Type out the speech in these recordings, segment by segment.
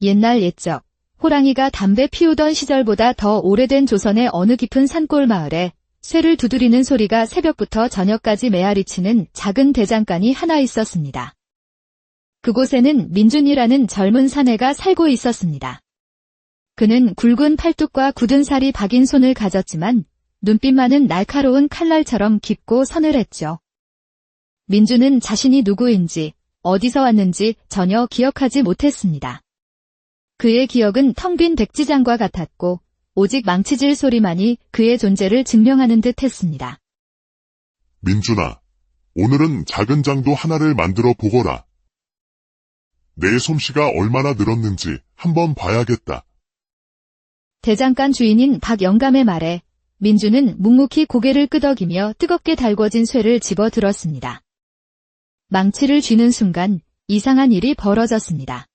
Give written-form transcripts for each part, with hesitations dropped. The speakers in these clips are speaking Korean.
옛날 옛적, 호랑이가 담배 피우던 시절보다 더 오래된 조선의 어느 깊은 산골 마을에 쇠를 두드리는 소리가 새벽부터 저녁까지 메아리치는 작은 대장간이 하나 있었습니다. 그곳에는 민준이라는 젊은 사내가 살고 있었습니다. 그는 굵은 팔뚝과 굳은 살이 박인 손을 가졌지만 눈빛만은 날카로운 칼날처럼 깊고 서늘했죠. 민준은 자신이 누구인지, 어디서 왔는지 전혀 기억하지 못했습니다. 그의 기억은 텅 빈 백지장과 같았고 오직 망치질 소리만이 그의 존재를 증명하는 듯 했습니다. 민준아, 오늘은 작은 장도 하나를 만들어 보거라. 내 솜씨가 얼마나 늘었는지 한번 봐야겠다. 대장간 주인인 박영감의 말에 민준은 묵묵히 고개를 끄덕이며 뜨겁게 달궈진 쇠를 집어 들었습니다. 망치를 쥐는 순간 이상한 일이 벌어졌습니다.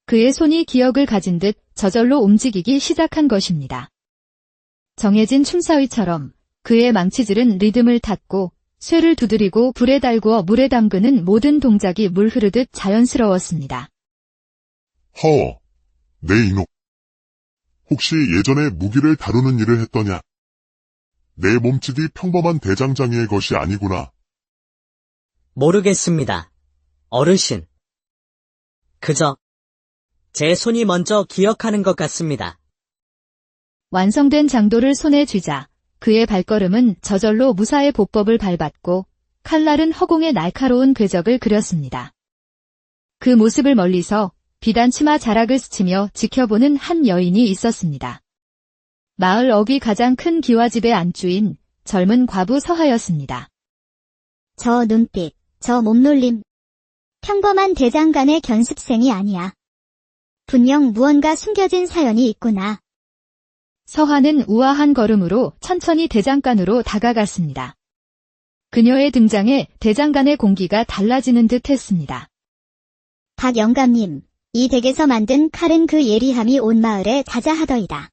그의 손이 기억을 가진 듯 저절로 움직이기 시작한 것입니다. 정해진 춤사위처럼 그의 망치질은 리듬을 탔고 쇠를 두드리고 불에 달구어 물에 담그는 모든 동작이 물 흐르듯 자연스러웠습니다. 허, 내 이놈. 혹시 예전에 무기를 다루는 일을 했더냐? 내 몸짓이 평범한 대장장이의 것이 아니구나. 모르겠습니다. 어르신. 그저 제 손이 먼저 기억하는 것 같습니다. 완성된 장도를 손에 쥐자 그의 발걸음은 저절로 무사의 보법을 밟았고 칼날은 허공에 날카로운 궤적을 그렸습니다. 그 모습을 멀리서 비단 치마 자락을 스치며 지켜보는 한 여인이 있었습니다. 마을 어귀 가장 큰 기와집의 안주인 젊은 과부 서하였습니다. 저 눈빛, 저 몸놀림. 평범한 대장간의 견습생이 아니야. 분명 무언가 숨겨진 사연이 있구나. 서하는 우아한 걸음으로 천천히 대장간으로 다가갔습니다. 그녀의 등장에 대장간의 공기가 달라지는 듯 했습니다. 박 영감님, 이 댁에서 만든 칼은 그 예리함이 온 마을에 자자하더이다.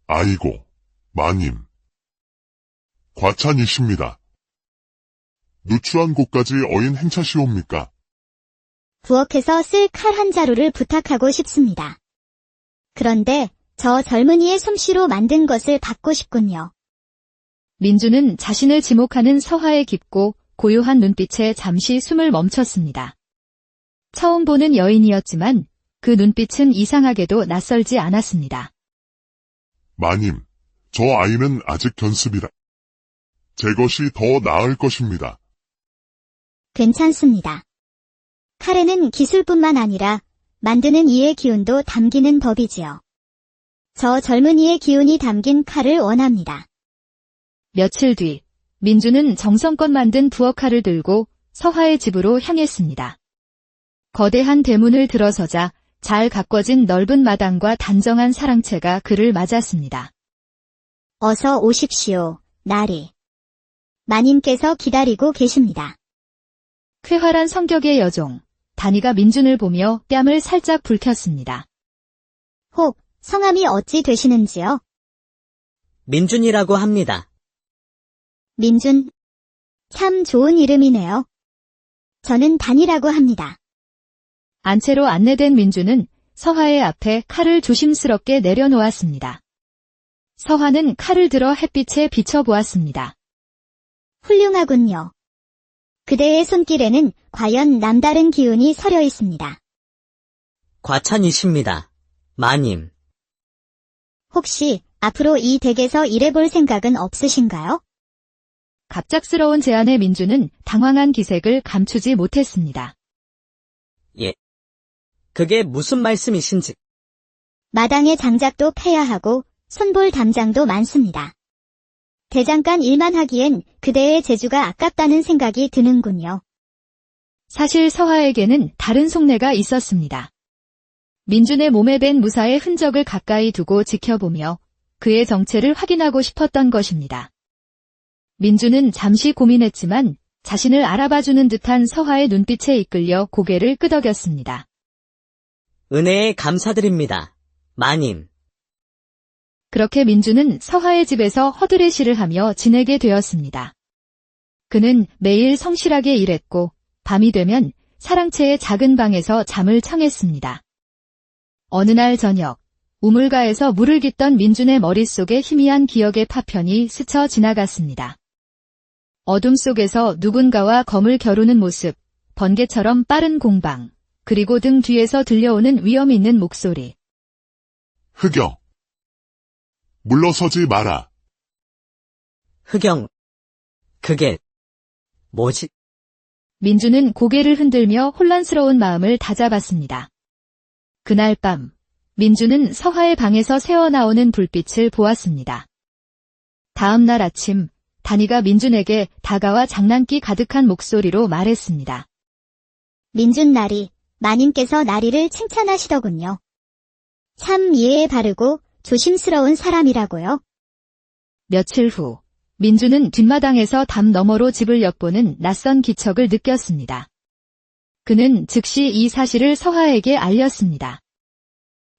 아이고, 마님. 과찬이십니다. 누추한 곳까지 어인 행차시옵니까? 부엌에서 쓸 칼 한 자루를 부탁하고 싶습니다. 그런데 저 젊은이의 솜씨로 만든 것을 받고 싶군요. 민주는 자신을 지목하는 서하의 깊고 고요한 눈빛에 잠시 숨을 멈췄습니다. 처음 보는 여인이었지만 그 눈빛은 이상하게도 낯설지 않았습니다. 마님, 저 아이는 아직 견습이라. 제 것이 더 나을 것입니다. 괜찮습니다. 칼에는 기술뿐만 아니라 만드는 이의 기운도 담기는 법이지요. 저 젊은이의 기운이 담긴 칼을 원합니다. 며칠 뒤 민주는 정성껏 만든 부엌칼을 들고 서하의 집으로 향했습니다. 거대한 대문을 들어서자 잘 가꿔진 넓은 마당과 단정한 사랑채가 그를 맞았습니다. 어서 오십시오, 나리. 마님께서 기다리고 계십니다. 쾌활한 성격의 여종, 다니가 민준을 보며 뺨을 살짝 붉혔습니다. 혹, 성함이 어찌 되시는지요? 민준이라고 합니다. 민준. 참 좋은 이름이네요. 저는 단이라고 합니다. 안채로 안내된 민주는 서하의 앞에 칼을 조심스럽게 내려놓았습니다. 서하는 칼을 들어 햇빛에 비춰보았습니다. 훌륭하군요. 그대의 손길에는 과연 남다른 기운이 서려 있습니다. 과찬이십니다. 마님. 혹시 앞으로 이 댁에서 일해볼 생각은 없으신가요? 갑작스러운 제안에 민주는 당황한 기색을 감추지 못했습니다. 예. 그게 무슨 말씀이신지. 마당의 장작도 패야 하고 손볼 담장도 많습니다. 대장간 일만 하기엔 그대의 재주가 아깝다는 생각이 드는군요. 사실 서하에게는 다른 속내가 있었습니다. 민준의 몸에 밴 무사의 흔적을 가까이 두고 지켜보며 그의 정체를 확인하고 싶었던 것입니다. 민준은 잠시 고민했지만 자신을 알아봐주는 듯한 서하의 눈빛에 이끌려 고개를 끄덕였습니다. 은혜에 감사드립니다. 마님. 그렇게 민준은 서하의 집에서 허드렛일을 하며 지내게 되었습니다. 그는 매일 성실하게 일했고 밤이 되면 사랑채의 작은 방에서 잠을 청했습니다. 어느 날 저녁, 우물가에서 물을 깃던 민준의 머릿속에 희미한 기억의 파편이 스쳐 지나갔습니다. 어둠 속에서 누군가와 검을 겨루는 모습, 번개처럼 빠른 공방, 그리고 등 뒤에서 들려오는 위험 있는 목소리. 흑영. 물러서지 마라. 흑영. 그게 뭐지? 민준은 고개를 흔들며 혼란스러운 마음을 다잡았습니다. 그날 밤, 민준은 서하의 방에서 새어나오는 불빛을 보았습니다. 다음 날 아침, 다니가 민준에게 다가와 장난기 가득한 목소리로 말했습니다. 민준 나리, 마님께서 나리를 칭찬하시더군요. 참 이해에 바르고 조심스러운 사람이라고요. 며칠 후, 민준은 뒷마당에서 담 너머로 집을 엿보는 낯선 기척을 느꼈습니다. 그는 즉시 이 사실을 서하에게 알렸습니다.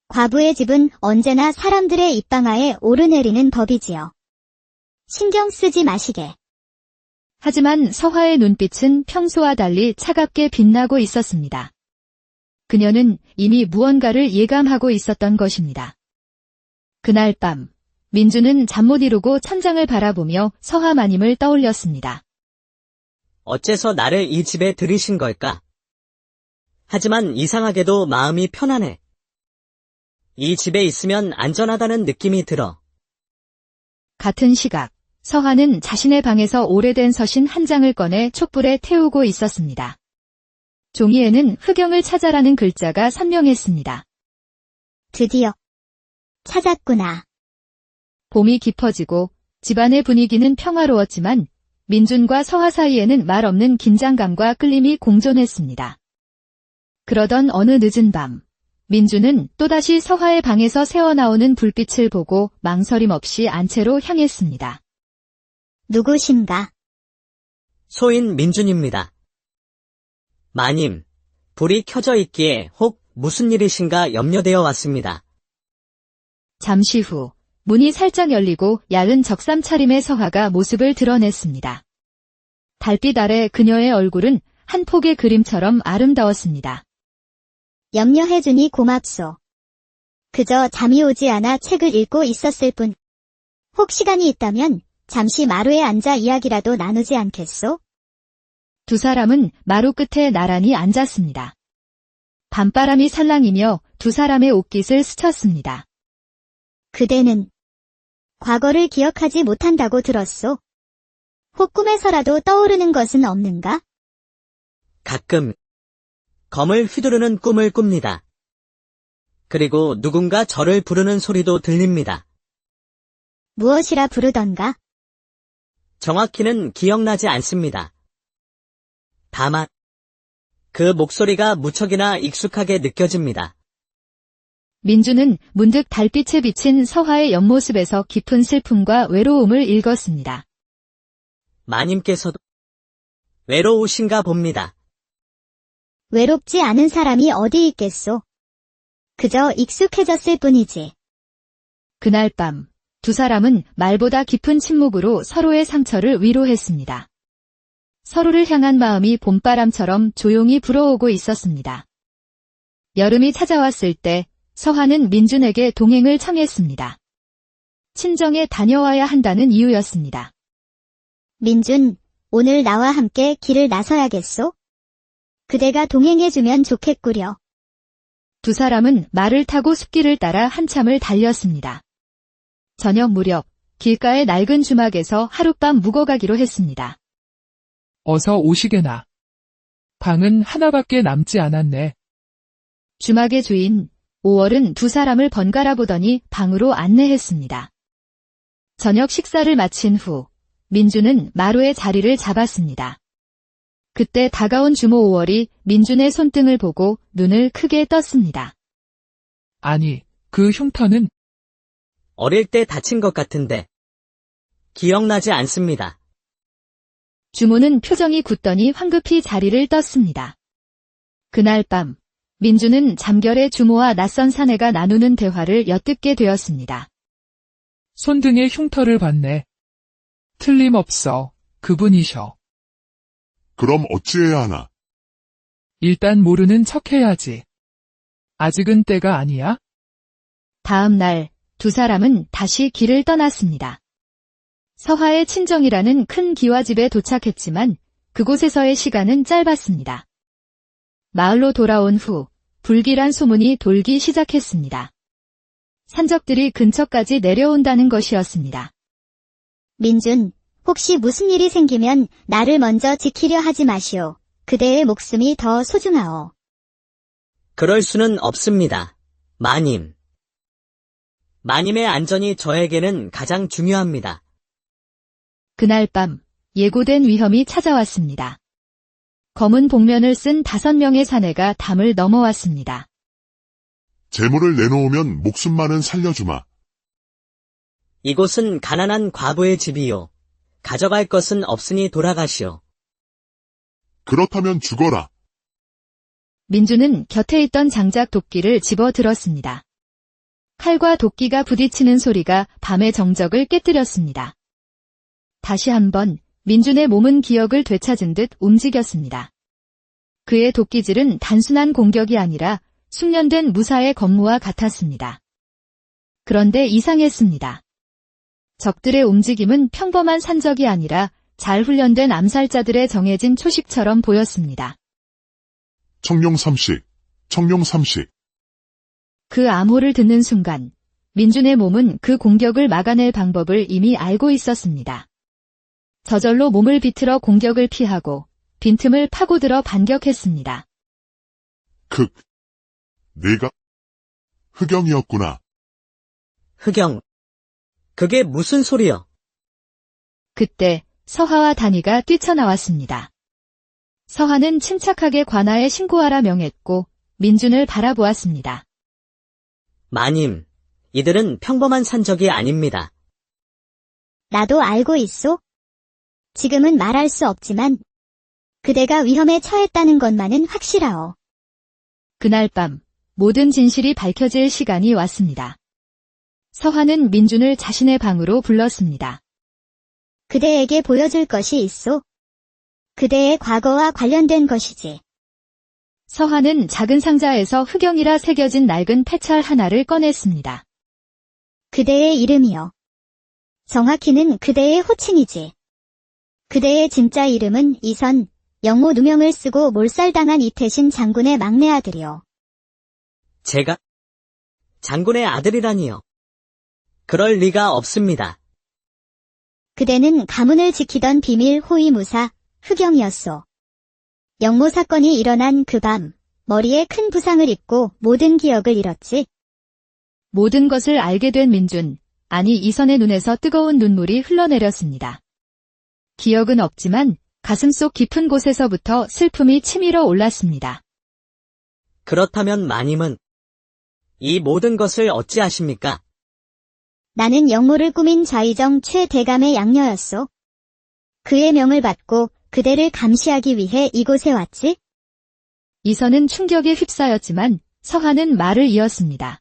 과부의 집은 언제나 사람들의 입방아에 오르내리는 법이지요. 신경 쓰지 마시게. 하지만 서하의 눈빛은 평소와 달리 차갑게 빛나고 있었습니다. 그녀는 이미 무언가를 예감하고 있었던 것입니다. 그날 밤, 민준은 잠 못 이루고 천장을 바라보며 서하 마님을 떠올렸습니다. 어째서 나를 이 집에 들이신 걸까? 하지만 이상하게도 마음이 편안해. 이 집에 있으면 안전하다는 느낌이 들어. 같은 시각, 서하는 자신의 방에서 오래된 서신 한 장을 꺼내 촛불에 태우고 있었습니다. 종이에는 흑영을 찾아라는 글자가 선명했습니다. 드디어 찾았구나. 봄이 깊어지고 집안의 분위기는 평화로웠지만 민준과 서하 사이에는 말 없는 긴장감과 끌림이 공존했습니다. 그러던 어느 늦은 밤, 민준은 또다시 서하의 방에서 새어나오는 불빛을 보고 망설임 없이 안채로 향했습니다. 누구신가? 소인 민준입니다. 마님, 불이 켜져 있기에 혹 무슨 일이신가 염려되어 왔습니다. 잠시 후 문이 살짝 열리고 야른 적삼 차림의 서하가 모습을 드러냈습니다. 달빛 아래 그녀의 얼굴은 한 폭의 그림처럼 아름다웠습니다. 염려해주니 고맙소. 그저 잠이 오지 않아 책을 읽고 있었을 뿐. 혹 시간이 있다면 잠시 마루에 앉아 이야기라도 나누지 않겠소? 두 사람은 마루 끝에 나란히 앉았습니다. 밤바람이 살랑이며 두 사람의 옷깃을 스쳤습니다. 그대는 과거를 기억하지 못한다고 들었소. 혹 꿈에서라도 떠오르는 것은 없는가? 가끔 검을 휘두르는 꿈을 꿉니다. 그리고 누군가 저를 부르는 소리도 들립니다. 무엇이라 부르던가? 정확히는 기억나지 않습니다. 다만 그 목소리가 무척이나 익숙하게 느껴집니다. 민준은 문득 달빛에 비친 서하의 옆모습에서 깊은 슬픔과 외로움을 읽었습니다. 마님께서도 외로우신가 봅니다. 외롭지 않은 사람이 어디 있겠소? 그저 익숙해졌을 뿐이지. 그날 밤, 두 사람은 말보다 깊은 침묵으로 서로의 상처를 위로했습니다. 서로를 향한 마음이 봄바람처럼 조용히 불어오고 있었습니다. 여름이 찾아왔을 때 서하는 민준에게 동행을 청했습니다. 친정에 다녀와야 한다는 이유였습니다. 민준, 오늘 나와 함께 길을 나서야겠소? 그대가 동행해주면 좋겠구려. 두 사람은 말을 타고 숲길을 따라 한참을 달렸습니다. 저녁 무렵 길가의 낡은 주막에서 하룻밤 묵어가기로 했습니다. 어서 오시게나. 방은 하나밖에 남지 않았네. 주막의 주인 5월은 두 사람을 번갈아 보더니 방으로 안내했습니다. 저녁 식사를 마친 후 민준은 마루에 자리를 잡았습니다. 그때 다가온 주모 5월이 민준의 손등을 보고 눈을 크게 떴습니다. 아니, 그 흉터는 어릴 때 다친 것 같은데 기억나지 않습니다. 주모는 표정이 굳더니 황급히 자리를 떴습니다. 그날 밤 민준은 잠결에 주모와 낯선 사내가 나누는 대화를 엿듣게 되었습니다. 손등에 흉터를 봤네. 틀림없어. 그분이셔. 그럼 어찌해야 하나? 일단 모르는 척 해야지. 아직은 때가 아니야? 다음 날 두 사람은 다시 길을 떠났습니다. 서하의 친정이라는 큰 기와집에 도착했지만 그곳에서의 시간은 짧았습니다. 마을로 돌아온 후 불길한 소문이 돌기 시작했습니다. 산적들이 근처까지 내려온다는 것이었습니다. 민준, 혹시 무슨 일이 생기면 나를 먼저 지키려 하지 마시오. 그대의 목숨이 더 소중하오. 그럴 수는 없습니다. 마님. 마님의 안전이 저에게는 가장 중요합니다. 그날 밤 예고된 위험이 찾아왔습니다. 검은 복면을 쓴 5명의 사내가 담을 넘어왔습니다. 재물을 내놓으면 목숨만은 살려주마. 이곳은 가난한 과부의 집이요. 가져갈 것은 없으니 돌아가시오. 그렇다면 죽어라. 민주는 곁에 있던 장작 도끼를 집어 들었습니다. 칼과 도끼가 부딪히는 소리가 밤의 정적을 깨뜨렸습니다. 다시 한번 민준의 몸은 기억을 되찾은 듯 움직였습니다. 그의 도끼질은 단순한 공격이 아니라 숙련된 무사의 검무와 같았습니다. 그런데 이상했습니다. 적들의 움직임은 평범한 산적이 아니라 잘 훈련된 암살자들의 정해진 초식처럼 보였습니다. 청룡 삼식, 청룡 삼식. 그 암호를 듣는 순간 민준의 몸은 그 공격을 막아낼 방법을 이미 알고 있었습니다. 저절로 몸을 비틀어 공격을 피하고 빈틈을 파고들어 반격했습니다. 네가 흑영이었구나. 흑영. 그게 무슨 소리여? 그때 서하와 단이가 뛰쳐나왔습니다. 서하는 침착하게 관아에 신고하라 명했고 민준을 바라보았습니다. 마님, 이들은 평범한 산적이 아닙니다. 나도 알고 있소. 지금은 말할 수 없지만 그대가 위험에 처했다는 것만은 확실하오. 그날 밤 모든 진실이 밝혀질 시간이 왔습니다. 서하는 민준을 자신의 방으로 불렀습니다. 그대에게 보여줄 것이 있소. 그대의 과거와 관련된 것이지. 서하는 작은 상자에서 흑영이라 새겨진 낡은 패찰 하나를 꺼냈습니다. 그대의 이름이요. 정확히는 그대의 호칭이지. 그대의 진짜 이름은 이선, 영모 누명을 쓰고 몰살당한 이태신 장군의 막내 아들이요. 제가 장군의 아들이라니요. 그럴 리가 없습니다. 그대는 가문을 지키던 비밀 호위무사 흑영이었소. 영모 사건이 일어난 그 밤 머리에 큰 부상을 입고 모든 기억을 잃었지. 모든 것을 알게 된 민준, 아니 이선의 눈에서 뜨거운 눈물이 흘러내렸습니다. 기억은 없지만 가슴속 깊은 곳에서부터 슬픔이 치밀어 올랐습니다. 그렇다면 마님은 이 모든 것을 어찌하십니까? 나는 영모를 꾸민 좌의정 최대감의 양녀였소. 그의 명을 받고 그대를 감시하기 위해 이곳에 왔지. 이선은 충격에 휩싸였지만 서하는 말을 이었습니다.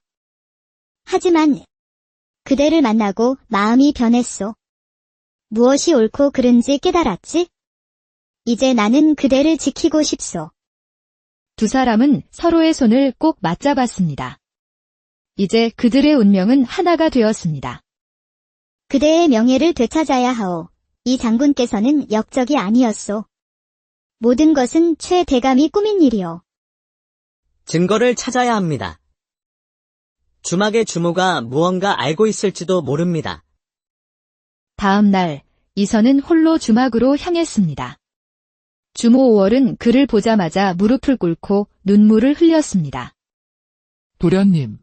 하지만 그대를 만나고 마음이 변했소. 무엇이 옳고 그른지 깨달았지. 이제 나는 그대를 지키고 싶소. 두 사람은 서로의 손을 꼭 맞잡았습니다. 이제 그들의 운명은 하나가 되었습니다. 그대의 명예를 되찾아야 하오. 이 장군께서는 역적이 아니었소. 모든 것은 최 대감이 꾸민 일이오. 증거를 찾아야 합니다. 주막의 주모가 무언가 알고 있을지도 모릅니다. 다음 날 이선은 홀로 주막으로 향했습니다. 주모 5월은 그를 보자마자 무릎을 꿇고 눈물을 흘렸습니다. 도련님,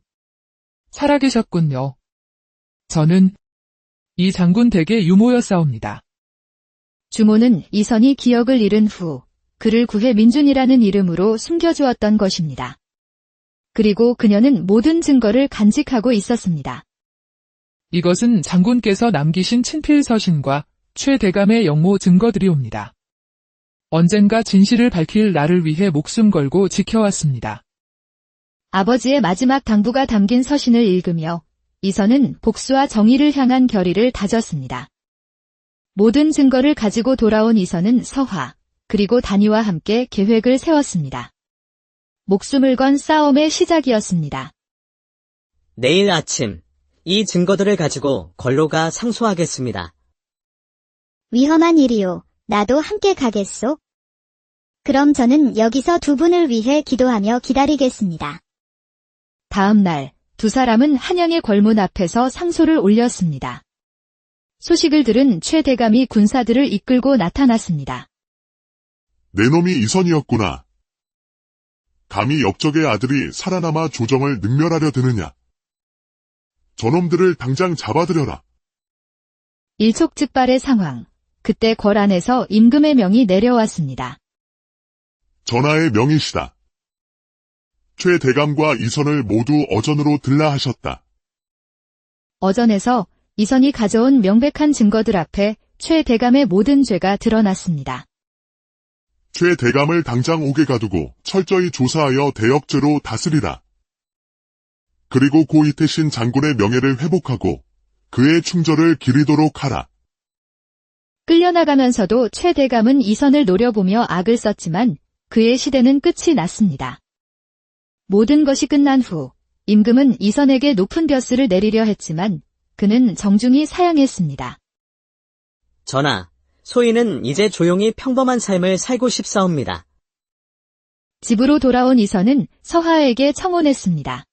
살아계셨군요. 저는 이 장군 댁의 유모였사옵니다. 주모는 이선이 기억을 잃은 후 그를 구해 민준이라는 이름으로 숨겨주었던 것입니다. 그리고 그녀는 모든 증거를 간직하고 있었습니다. 이것은 장군께서 남기신 친필 서신과 최 대감의 영모 증거들이옵니다. 언젠가 진실을 밝힐 나를 위해 목숨 걸고 지켜왔습니다. 아버지의 마지막 당부가 담긴 서신을 읽으며 이선은 복수와 정의를 향한 결의를 다졌습니다. 모든 증거를 가지고 돌아온 이선은 서화, 그리고 단이와 함께 계획을 세웠습니다. 목숨을 건 싸움의 시작이었습니다. 내일 아침 이 증거들을 가지고 관로가 상소하겠습니다. 위험한 일이요. 나도 함께 가겠소. 그럼 저는 여기서 두 분을 위해 기도하며 기다리겠습니다. 다음 날, 두 사람은 한양의 궐문 앞에서 상소를 올렸습니다. 소식을 들은 최 대감이 군사들을 이끌고 나타났습니다. 내 놈이 이선이었구나. 감히 역적의 아들이 살아남아 조정을 능멸하려 드느냐. 저놈들을 당장 잡아들여라. 일촉즉발의 상황. 그때 궐 안에서 임금의 명이 내려왔습니다. 전하의 명이시다. 최 대감과 이선을 모두 어전으로 들라 하셨다. 어전에서 이선이 가져온 명백한 증거들 앞에 최 대감의 모든 죄가 드러났습니다. 최 대감을 당장 옥에 가두고 철저히 조사하여 대역죄로 다스리라. 그리고 고 이태신 장군의 명예를 회복하고 그의 충절을 기리도록 하라. 끌려나가면서도 최 대감은 이선을 노려보며 악을 썼지만 그의 시대는 끝이 났습니다. 모든 것이 끝난 후 임금은 이선에게 높은 벼슬을 내리려 했지만 그는 정중히 사양했습니다. 전하, 소인은 이제 조용히 평범한 삶을 살고 싶사옵니다. 집으로 돌아온 이선은 서하에게 청혼했습니다.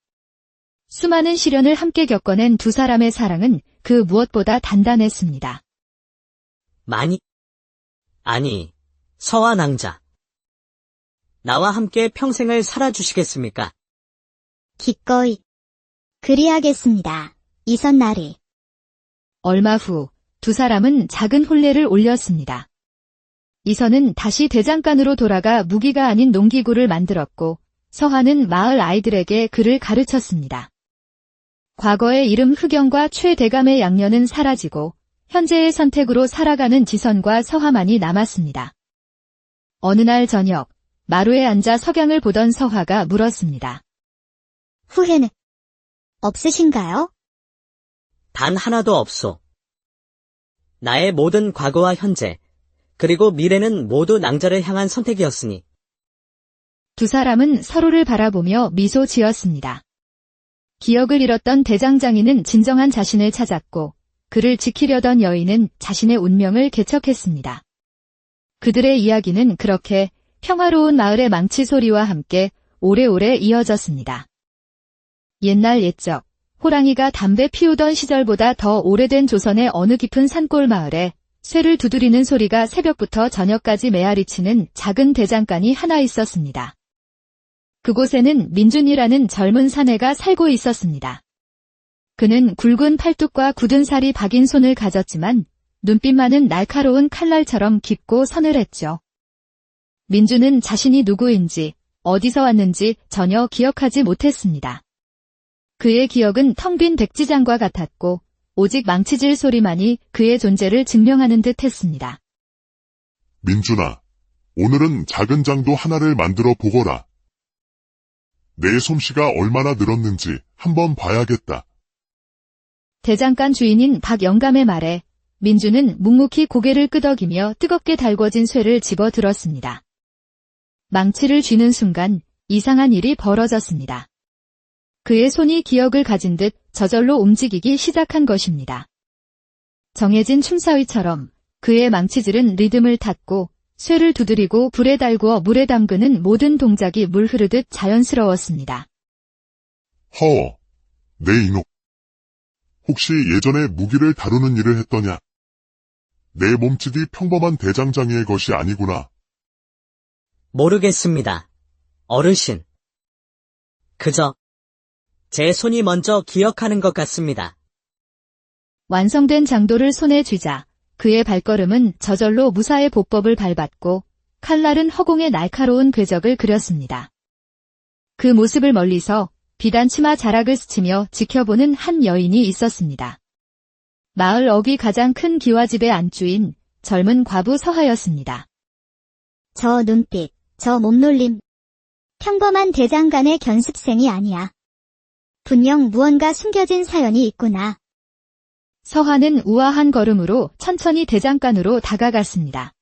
수많은 시련을 함께 겪어낸 두 사람의 사랑은 그 무엇보다 단단했습니다. 아니, 서하 낭자. 나와 함께 평생을 살아주시겠습니까? 기꺼이. 그리하겠습니다. 이선 나리. 얼마 후 두 사람은 작은 혼례를 올렸습니다. 이선은 다시 대장간으로 돌아가 무기가 아닌 농기구를 만들었고 서하는 마을 아이들에게 글을 가르쳤습니다. 과거의 이름 흑영과 최 대감의 양녀는 사라지고 현재의 선택으로 살아가는 지선과 서하만이 남았습니다. 어느 날 저녁 마루에 앉아 석양을 보던 서하가 물었습니다. 후회는 없으신가요? 단 하나도 없소. 나의 모든 과거와 현재, 그리고 미래는 모두 낭자를 향한 선택이었으니. 두 사람은 서로를 바라보며 미소 지었습니다. 기억을 잃었던 대장장이는 진정한 자신을 찾았고 그를 지키려던 여인은 자신의 운명을 개척했습니다. 그들의 이야기는 그렇게 평화로운 마을의 망치 소리와 함께 오래오래 이어졌습니다. 옛날 옛적 호랑이가 담배 피우던 시절보다 더 오래된 조선의 어느 깊은 산골 마을에 쇠를 두드리는 소리가 새벽부터 저녁까지 메아리치는 작은 대장간이 하나 있었습니다. 그곳에는 민준이라는 젊은 사내가 살고 있었습니다. 그는 굵은 팔뚝과 굳은 살이 박인 손을 가졌지만 눈빛만은 날카로운 칼날처럼 깊고 서늘했죠. 민준은 자신이 누구인지 어디서 왔는지 전혀 기억하지 못했습니다. 그의 기억은 텅 빈 백지장과 같았고 오직 망치질 소리만이 그의 존재를 증명하는 듯 했습니다. 민준아, 오늘은 작은 장도 하나를 만들어 보거라. 내 솜씨가 얼마나 늘었는지 한번 봐야겠다. 대장간 주인인 박영감의 말에 민주는 묵묵히 고개를 끄덕이며 뜨겁게 달궈진 쇠를 집어 들었습니다. 망치를 쥐는 순간 이상한 일이 벌어졌습니다. 그의 손이 기억을 가진 듯 저절로 움직이기 시작한 것입니다. 정해진 춤사위처럼 그의 망치질은 리듬을 탔고 쇠를 두드리고 불에 달구어 물에 담그는 모든 동작이 물 흐르듯 자연스러웠습니다. 허, 내 이놈. 혹시 예전에 무기를 다루는 일을 했더냐? 내 몸짓이 평범한 대장장이의 것이 아니구나. 모르겠습니다. 어르신. 그저 제 손이 먼저 기억하는 것 같습니다. 완성된 장도를 손에 쥐자 그의 발걸음은 저절로 무사의 보법을 밟았고 칼날은 허공에 날카로운 궤적을 그렸습니다. 그 모습을 멀리서 비단 치마 자락을 스치며 지켜보는 한 여인이 있었습니다. 마을 어귀 가장 큰 기와집의 안주인 젊은 과부 서하였습니다. 저 눈빛, 저 몸놀림. 평범한 대장간의 견습생이 아니야. 분명 무언가 숨겨진 사연이 있구나. 서하는 우아한 걸음으로 천천히 대장간으로 다가갔습니다.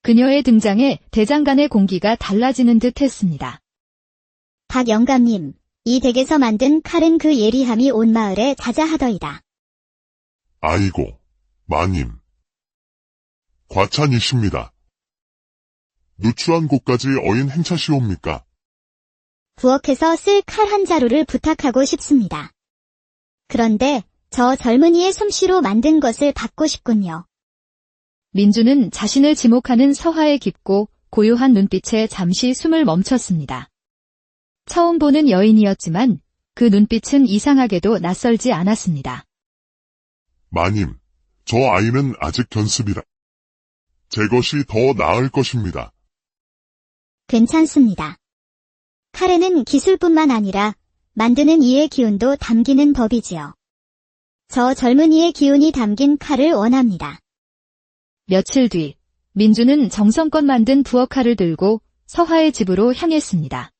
그녀의 등장에 대장간의 공기가 달라지는 듯 했습니다. 박 영감님, 이 댁에서 만든 칼은 그 예리함이 온 마을에 자자하더이다. 아이고, 마님. 과찬이십니다. 누추한 곳까지 어인 행차시옵니까? 부엌에서 쓸 칼 한 자루를 부탁하고 싶습니다. 그런데 저 젊은이의 솜씨로 만든 것을 받고 싶군요. 민주는 자신을 지목하는 서화의 깊고 고요한 눈빛에 잠시 숨을 멈췄습니다. 처음 보는 여인이었지만 그 눈빛은 이상하게도 낯설지 않았습니다. 마님, 저 아이는 아직 견습이라. 제 것이 더 나을 것입니다. 괜찮습니다. 칼에는 기술뿐만 아니라 만드는 이의 기운도 담기는 법이지요. 저 젊은이의 기운이 담긴 칼을 원합니다. 며칠 뒤 민주는 정성껏 만든 부엌칼을 들고 서화의 집으로 향했습니다.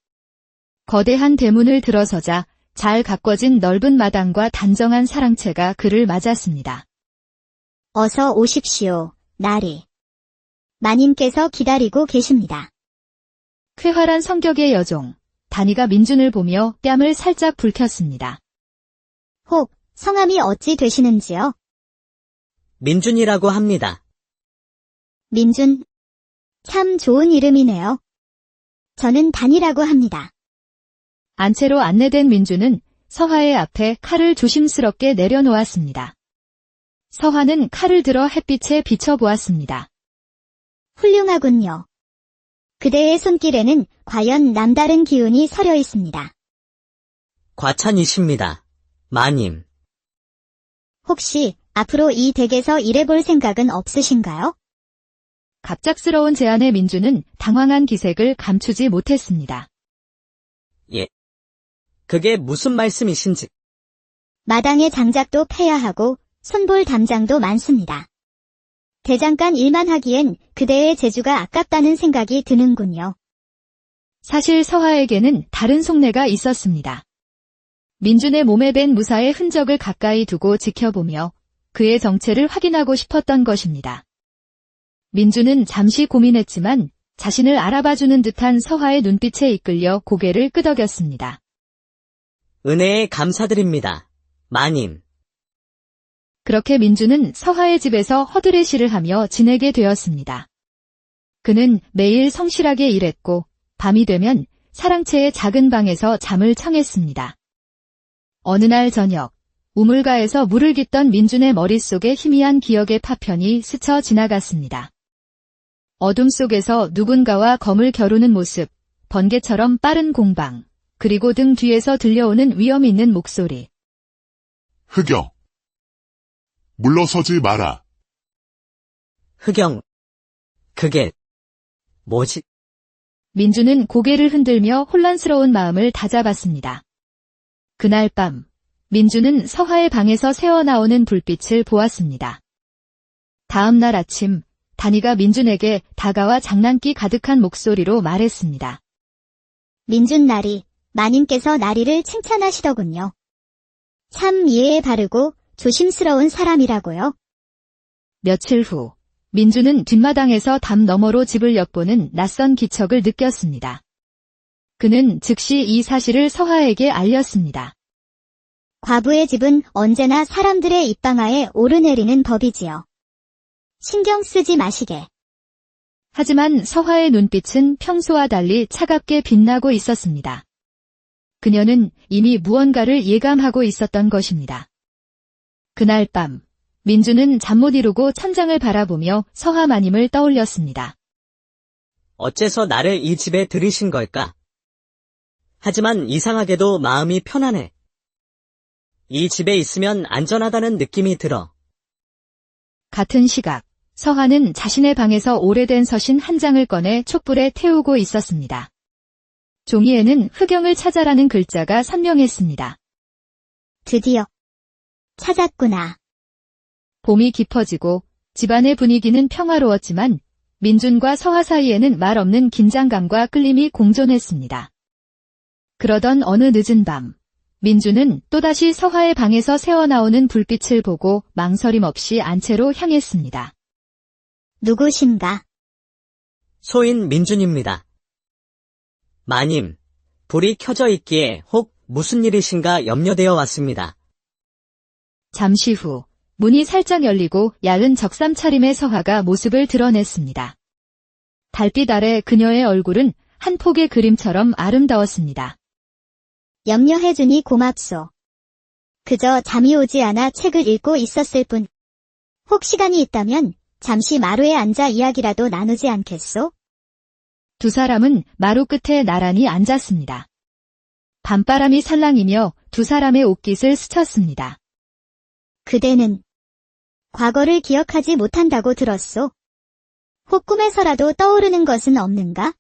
거대한 대문을 들어서자 잘 가꿔진 넓은 마당과 단정한 사랑채가 그를 맞았습니다. 어서 오십시오, 나리. 마님께서 기다리고 계십니다. 쾌활한 성격의 여종, 다니가 민준을 보며 뺨을 살짝 붉혔습니다. 혹, 성함이 어찌 되시는지요? 민준이라고 합니다. 민준. 참 좋은 이름이네요. 저는 단이라고 합니다. 안채로 안내된 민주는 서화의 앞에 칼을 조심스럽게 내려놓았습니다. 서화는 칼을 들어 햇빛에 비춰보았습니다. 훌륭하군요. 그대의 손길에는 과연 남다른 기운이 서려 있습니다. 과찬이십니다. 마님. 혹시 앞으로 이 댁에서 일해볼 생각은 없으신가요? 갑작스러운 제안에 민주는 당황한 기색을 감추지 못했습니다. 예. 그게 무슨 말씀이신지. 마당의 장작도 패야 하고 손볼 담장도 많습니다. 대장간 일만 하기엔 그대의 재주가 아깝다는 생각이 드는군요. 사실 서화에게는 다른 속내가 있었습니다. 민준의 몸에 밴 무사의 흔적을 가까이 두고 지켜보며 그의 정체를 확인하고 싶었던 것입니다. 민준은 잠시 고민했지만 자신을 알아봐주는 듯한 서화의 눈빛에 이끌려 고개를 끄덕였습니다. 은혜에 감사드립니다. 마님. 그렇게 민준은 서화의 집에서 허드레시를 하며 지내게 되었습니다. 그는 매일 성실하게 일했고 밤이 되면 사랑채의 작은 방에서 잠을 청했습니다. 어느 날 저녁, 우물가에서 물을 깃던 민준의 머릿속에 희미한 기억의 파편이 스쳐 지나갔습니다. 어둠 속에서 누군가와 검을 겨루는 모습, 번개처럼 빠른 공방, 그리고 등 뒤에서 들려오는 위험 있는 목소리. 흑영. 물러서지 마라. 흑영. 그게 뭐지? 민주는 고개를 흔들며 혼란스러운 마음을 다잡았습니다. 그날 밤, 민주는 서화의 방에서 새어나오는 불빛을 보았습니다. 다음 날 아침, 다니가 민준에게 다가와 장난기 가득한 목소리로 말했습니다. 민준 나리, 마님께서 나리를 칭찬하시더군요. 참 예에 바르고 조심스러운 사람이라고요. 며칠 후, 민주는 뒷마당에서 담 너머로 집을 엿보는 낯선 기척을 느꼈습니다. 그는 즉시 이 사실을 서화에게 알렸습니다. 과부의 집은 언제나 사람들의 입방아에 오르내리는 법이지요. 신경 쓰지 마시게. 하지만 서화의 눈빛은 평소와 달리 차갑게 빛나고 있었습니다. 그녀는 이미 무언가를 예감하고 있었던 것입니다. 그날 밤, 민주는 잠 못 이루고 천장을 바라보며 서화 마님을 떠올렸습니다. 어째서 나를 이 집에 들이신 걸까? 하지만 이상하게도 마음이 편안해. 이 집에 있으면 안전하다는 느낌이 들어. 같은 시각, 서화는 자신의 방에서 오래된 서신 한 장을 꺼내 촛불에 태우고 있었습니다. 종이에는 흑영을 찾아라는 글자가 선명했습니다. 드디어 찾았구나. 봄이 깊어지고 집안의 분위기는 평화로웠지만 민준과 서화 사이에는 말없는 긴장감과 끌림이 공존했습니다. 그러던 어느 늦은 밤, 민준은 또다시 서화의 방에서 새어나오는 불빛을 보고 망설임 없이 안채로 향했습니다. 누구신가? 소인 민준입니다. 마님, 불이 켜져 있기에 혹 무슨 일이신가 염려되어 왔습니다. 잠시 후 문이 살짝 열리고 야은 적삼 차림의 서화가 모습을 드러냈습니다. 달빛 아래 그녀의 얼굴은 한 폭의 그림처럼 아름다웠습니다. 염려해주니 고맙소. 그저 잠이 오지 않아 책을 읽고 있었을 뿐. 혹 시간이 있다면 잠시 마루에 앉아 이야기라도 나누지 않겠소? 두 사람은 마루 끝에 나란히 앉았습니다. 밤바람이 살랑이며 두 사람의 옷깃을 스쳤습니다. 그대는 과거를 기억하지 못한다고 들었소. 혹 꿈에서라도 떠오르는 것은 없는가?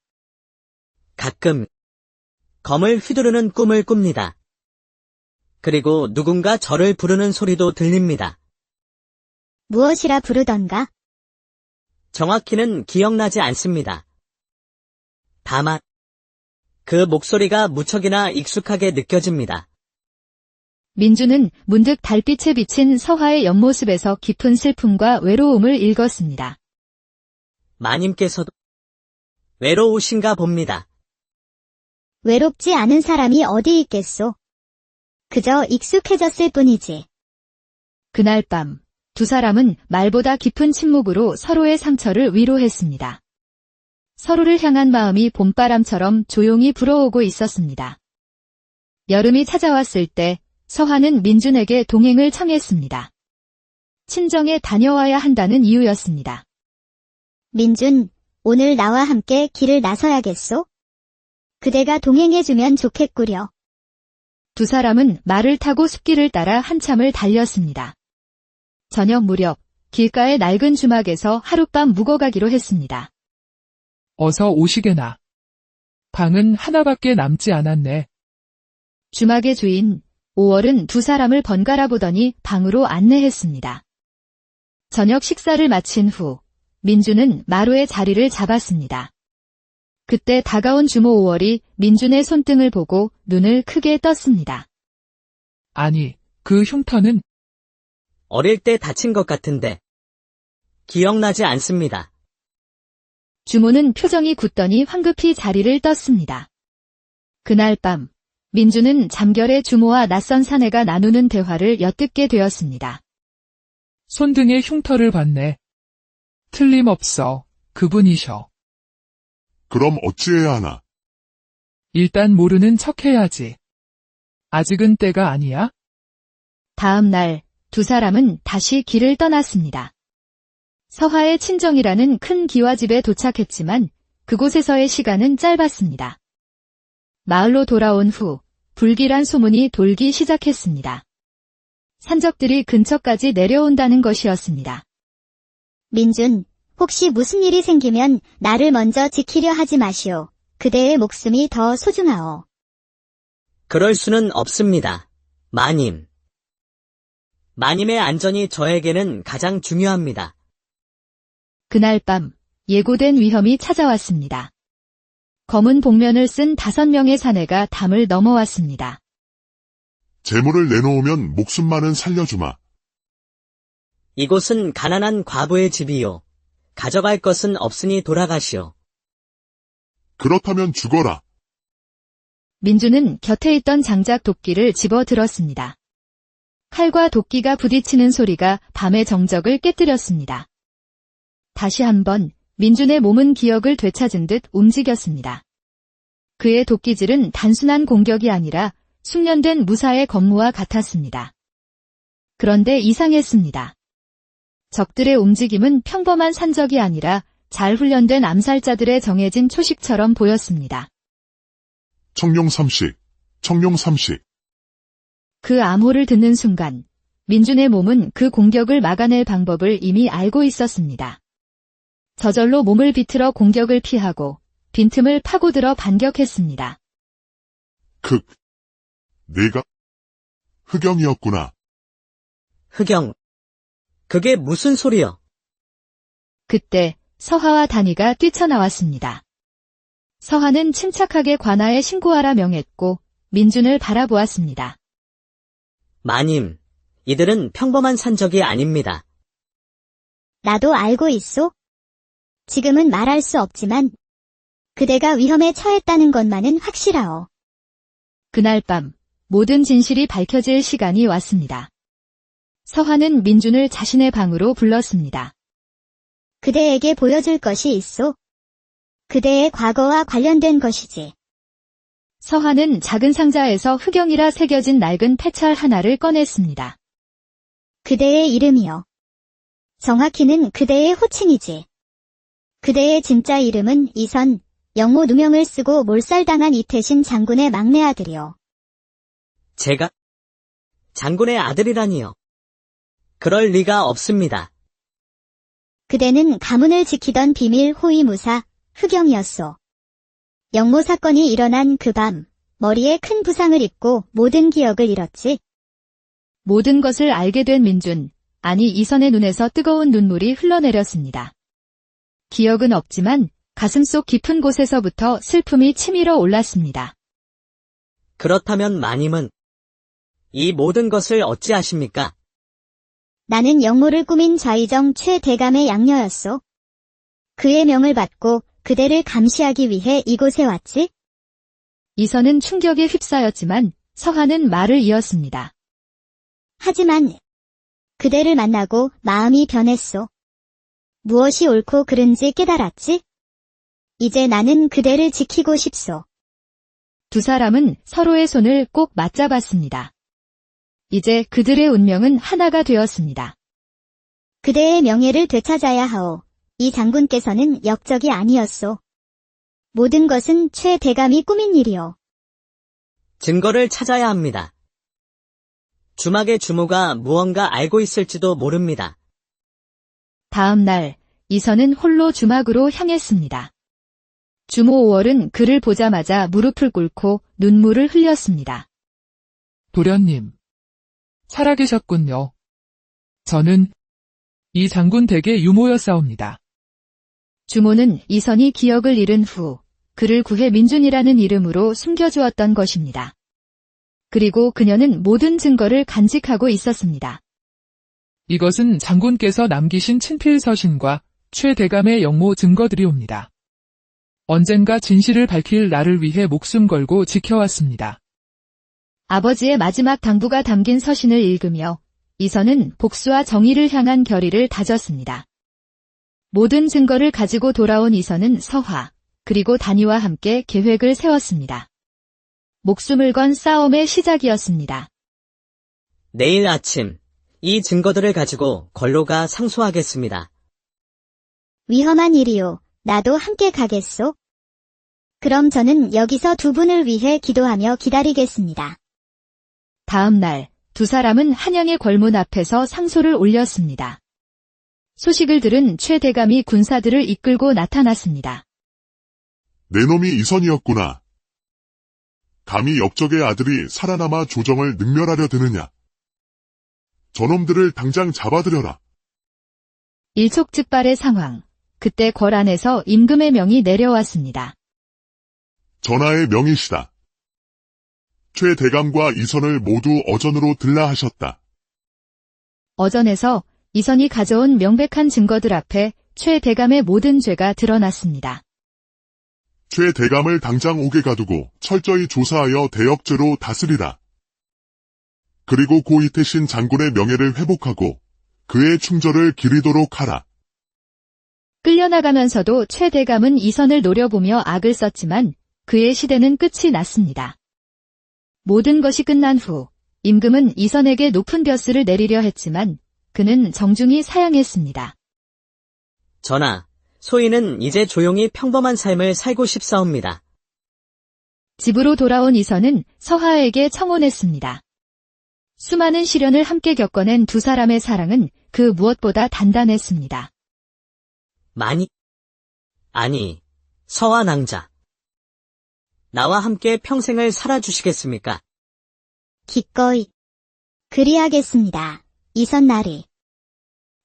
가끔 검을 휘두르는 꿈을 꿉니다. 그리고 누군가 저를 부르는 소리도 들립니다. 무엇이라 부르던가? 정확히는 기억나지 않습니다. 다만 그 목소리가 무척이나 익숙하게 느껴집니다. 민주는 문득 달빛에 비친 서화의 옆모습에서 깊은 슬픔과 외로움을 읽었습니다. 마님께서도 외로우신가 봅니다. 외롭지 않은 사람이 어디 있겠소? 그저 익숙해졌을 뿐이지. 그날 밤 두 사람은 말보다 깊은 침묵으로 서로의 상처를 위로했습니다. 서로를 향한 마음이 봄바람처럼 조용히 불어오고 있었습니다. 여름이 찾아왔을 때 서화는 민준에게 동행을 청했습니다. 친정에 다녀와야 한다는 이유였습니다. 민준, 오늘 나와 함께 길을 나서야겠소? 그대가 동행해주면 좋겠구려. 두 사람은 말을 타고 숲길을 따라 한참을 달렸습니다. 저녁 무렵 길가의 낡은 주막에서 하룻밤 묵어가기로 했습니다. 어서 오시게나. 방은 하나밖에 남지 않았네. 주막의 주인 5월은 두 사람을 번갈아 보더니 방으로 안내했습니다. 저녁 식사를 마친 후 민준은 마루에 자리를 잡았습니다. 그때 다가온 주모 5월이 민준의 손등을 보고 눈을 크게 떴습니다. 아니, 그 흉터는 어릴 때 다친 것 같은데 기억나지 않습니다. 주모는 표정이 굳더니 황급히 자리를 떴습니다. 그날 밤 민준은 잠결에 주모와 낯선 사내가 나누는 대화를 엿듣게 되었습니다. 손등에 흉터를 봤네. 틀림없어. 그분이셔. 그럼 어찌해야 하나? 일단 모르는 척 해야지. 아직은 때가 아니야? 다음 날 두 사람은 다시 길을 떠났습니다. 서화의 친정이라는 큰 기와집에 도착했지만 그곳에서의 시간은 짧았습니다. 마을로 돌아온 후 불길한 소문이 돌기 시작했습니다. 산적들이 근처까지 내려온다는 것이었습니다. 민준, 혹시 무슨 일이 생기면 나를 먼저 지키려 하지 마시오. 그대의 목숨이 더 소중하오. 그럴 수는 없습니다. 마님. 마님의 안전이 저에게는 가장 중요합니다. 그날 밤 예고된 위험이 찾아왔습니다. 검은 복면을 쓴 5명의 사내가 담을 넘어왔습니다. 재물을 내놓으면 목숨만은 살려주마. 이곳은 가난한 과부의 집이요. 가져갈 것은 없으니 돌아가시오. 그렇다면 죽어라. 민주는 곁에 있던 장작 도끼를 집어 들었습니다. 칼과 도끼가 부딪히는 소리가 밤의 정적을 깨뜨렸습니다. 다시 한번 민준의 몸은 기억을 되찾은 듯 움직였습니다. 그의 도끼질은 단순한 공격이 아니라 숙련된 무사의 검무와 같았습니다. 그런데 이상했습니다. 적들의 움직임은 평범한 산적이 아니라 잘 훈련된 암살자들의 정해진 초식처럼 보였습니다. 청룡삼식, 청룡삼식. 그 암호를 듣는 순간 민준의 몸은 그 공격을 막아낼 방법을 이미 알고 있었습니다. 저절로 몸을 비틀어 공격을 피하고 빈틈을 파고들어 반격했습니다. 내가 흑영이었구나. 흑영. 그게 무슨 소리여? 그때 서화와 단이가 뛰쳐나왔습니다. 서화는 침착하게 관아에 신고하라 명했고 민준을 바라보았습니다. 마님, 이들은 평범한 산적이 아닙니다. 나도 알고 있소? 지금은 말할 수 없지만 그대가 위험에 처했다는 것만은 확실하오. 그날 밤 모든 진실이 밝혀질 시간이 왔습니다. 서화는 민준을 자신의 방으로 불렀습니다. 그대에게 보여줄 것이 있소. 그대의 과거와 관련된 것이지. 서화는 작은 상자에서 흑영이라 새겨진 낡은 패찰 하나를 꺼냈습니다. 그대의 이름이요. 정확히는 그대의 호칭이지. 그대의 진짜 이름은 이선, 영모 누명을 쓰고 몰살당한 이태신 장군의 막내 아들이요. 제가 장군의 아들이라니요. 그럴 리가 없습니다. 그대는 가문을 지키던 비밀 호위무사 흑영이었소. 영모 사건이 일어난 그 밤, 머리에 큰 부상을 입고 모든 기억을 잃었지. 모든 것을 알게 된 민준, 아니 이선의 눈에서 뜨거운 눈물이 흘러내렸습니다. 기억은 없지만 가슴속 깊은 곳에서부터 슬픔이 치밀어 올랐습니다. 그렇다면 마님은 이 모든 것을 어찌하십니까? 나는 영모를 꾸민 좌의정 최대감의 양녀였소. 그의 명을 받고 그대를 감시하기 위해 이곳에 왔지. 이선은 충격에 휩싸였지만 서화는 말을 이었습니다. 하지만 그대를 만나고 마음이 변했소. 무엇이 옳고 그른지 깨달았지? 이제 나는 그대를 지키고 싶소. 두 사람은 서로의 손을 꼭 맞잡았습니다. 이제 그들의 운명은 하나가 되었습니다. 그대의 명예를 되찾아야 하오. 이 장군께서는 역적이 아니었소. 모든 것은 최 대감이 꾸민 일이오. 증거를 찾아야 합니다. 주막의 주모가 무언가 알고 있을지도 모릅니다. 다음 날 이선은 홀로 주막으로 향했습니다. 주모 5월은 그를 보자마자 무릎을 꿇고 눈물을 흘렸습니다. 도련님, 살아계셨군요. 저는 이 장군 댁의 유모였사옵니다. 주모는 이선이 기억을 잃은 후 그를 구해 민준이라는 이름으로 숨겨주었던 것입니다. 그리고 그녀는 모든 증거를 간직하고 있었습니다. 이것은 장군께서 남기신 친필 서신과 최 대감의 영모 증거들이옵니다. 언젠가 진실을 밝힐 나를 위해 목숨 걸고 지켜왔습니다. 아버지의 마지막 당부가 담긴 서신을 읽으며 이선은 복수와 정의를 향한 결의를 다졌습니다. 모든 증거를 가지고 돌아온 이선은 서화, 그리고 단이와 함께 계획을 세웠습니다. 목숨을 건 싸움의 시작이었습니다. 내일 아침 이 증거들을 가지고 걸로가 상소하겠습니다. 위험한 일이오. 나도 함께 가겠소. 그럼 저는 여기서 두 분을 위해 기도하며 기다리겠습니다. 다음 날 두 사람은 한양의 궐문 앞에서 상소를 올렸습니다. 소식을 들은 최 대감이 군사들을 이끌고 나타났습니다. 내 놈이 이선이었구나. 감히 역적의 아들이 살아남아 조정을 능멸하려 드느냐. 저놈들을 당장 잡아들여라. 일촉즉발의 상황. 그때 궐 안에서 임금의 명이 내려왔습니다. 전하의 명이시다. 최 대감과 이선을 모두 어전으로 들라 하셨다. 어전에서 이선이 가져온 명백한 증거들 앞에 최 대감의 모든 죄가 드러났습니다. 최 대감을 당장 옥에 가두고 철저히 조사하여 대역죄로 다스리라. 그리고 고 이태신 장군의 명예를 회복하고 그의 충절을 기리도록 하라. 끌려나가면서도 최 대감은 이선을 노려보며 악을 썼지만 그의 시대는 끝이 났습니다. 모든 것이 끝난 후 임금은 이선에게 높은 벼슬을 내리려 했지만 그는 정중히 사양했습니다. 전하, 소인은 이제 조용히 평범한 삶을 살고 싶사옵니다. 집으로 돌아온 이선은 서화에게 청혼했습니다. 수많은 시련을 함께 겪어낸 두 사람의 사랑은 그 무엇보다 단단했습니다. 아니, 서화 낭자. 나와 함께 평생을 살아주시겠습니까? 기꺼이. 그리하겠습니다. 이선 나리.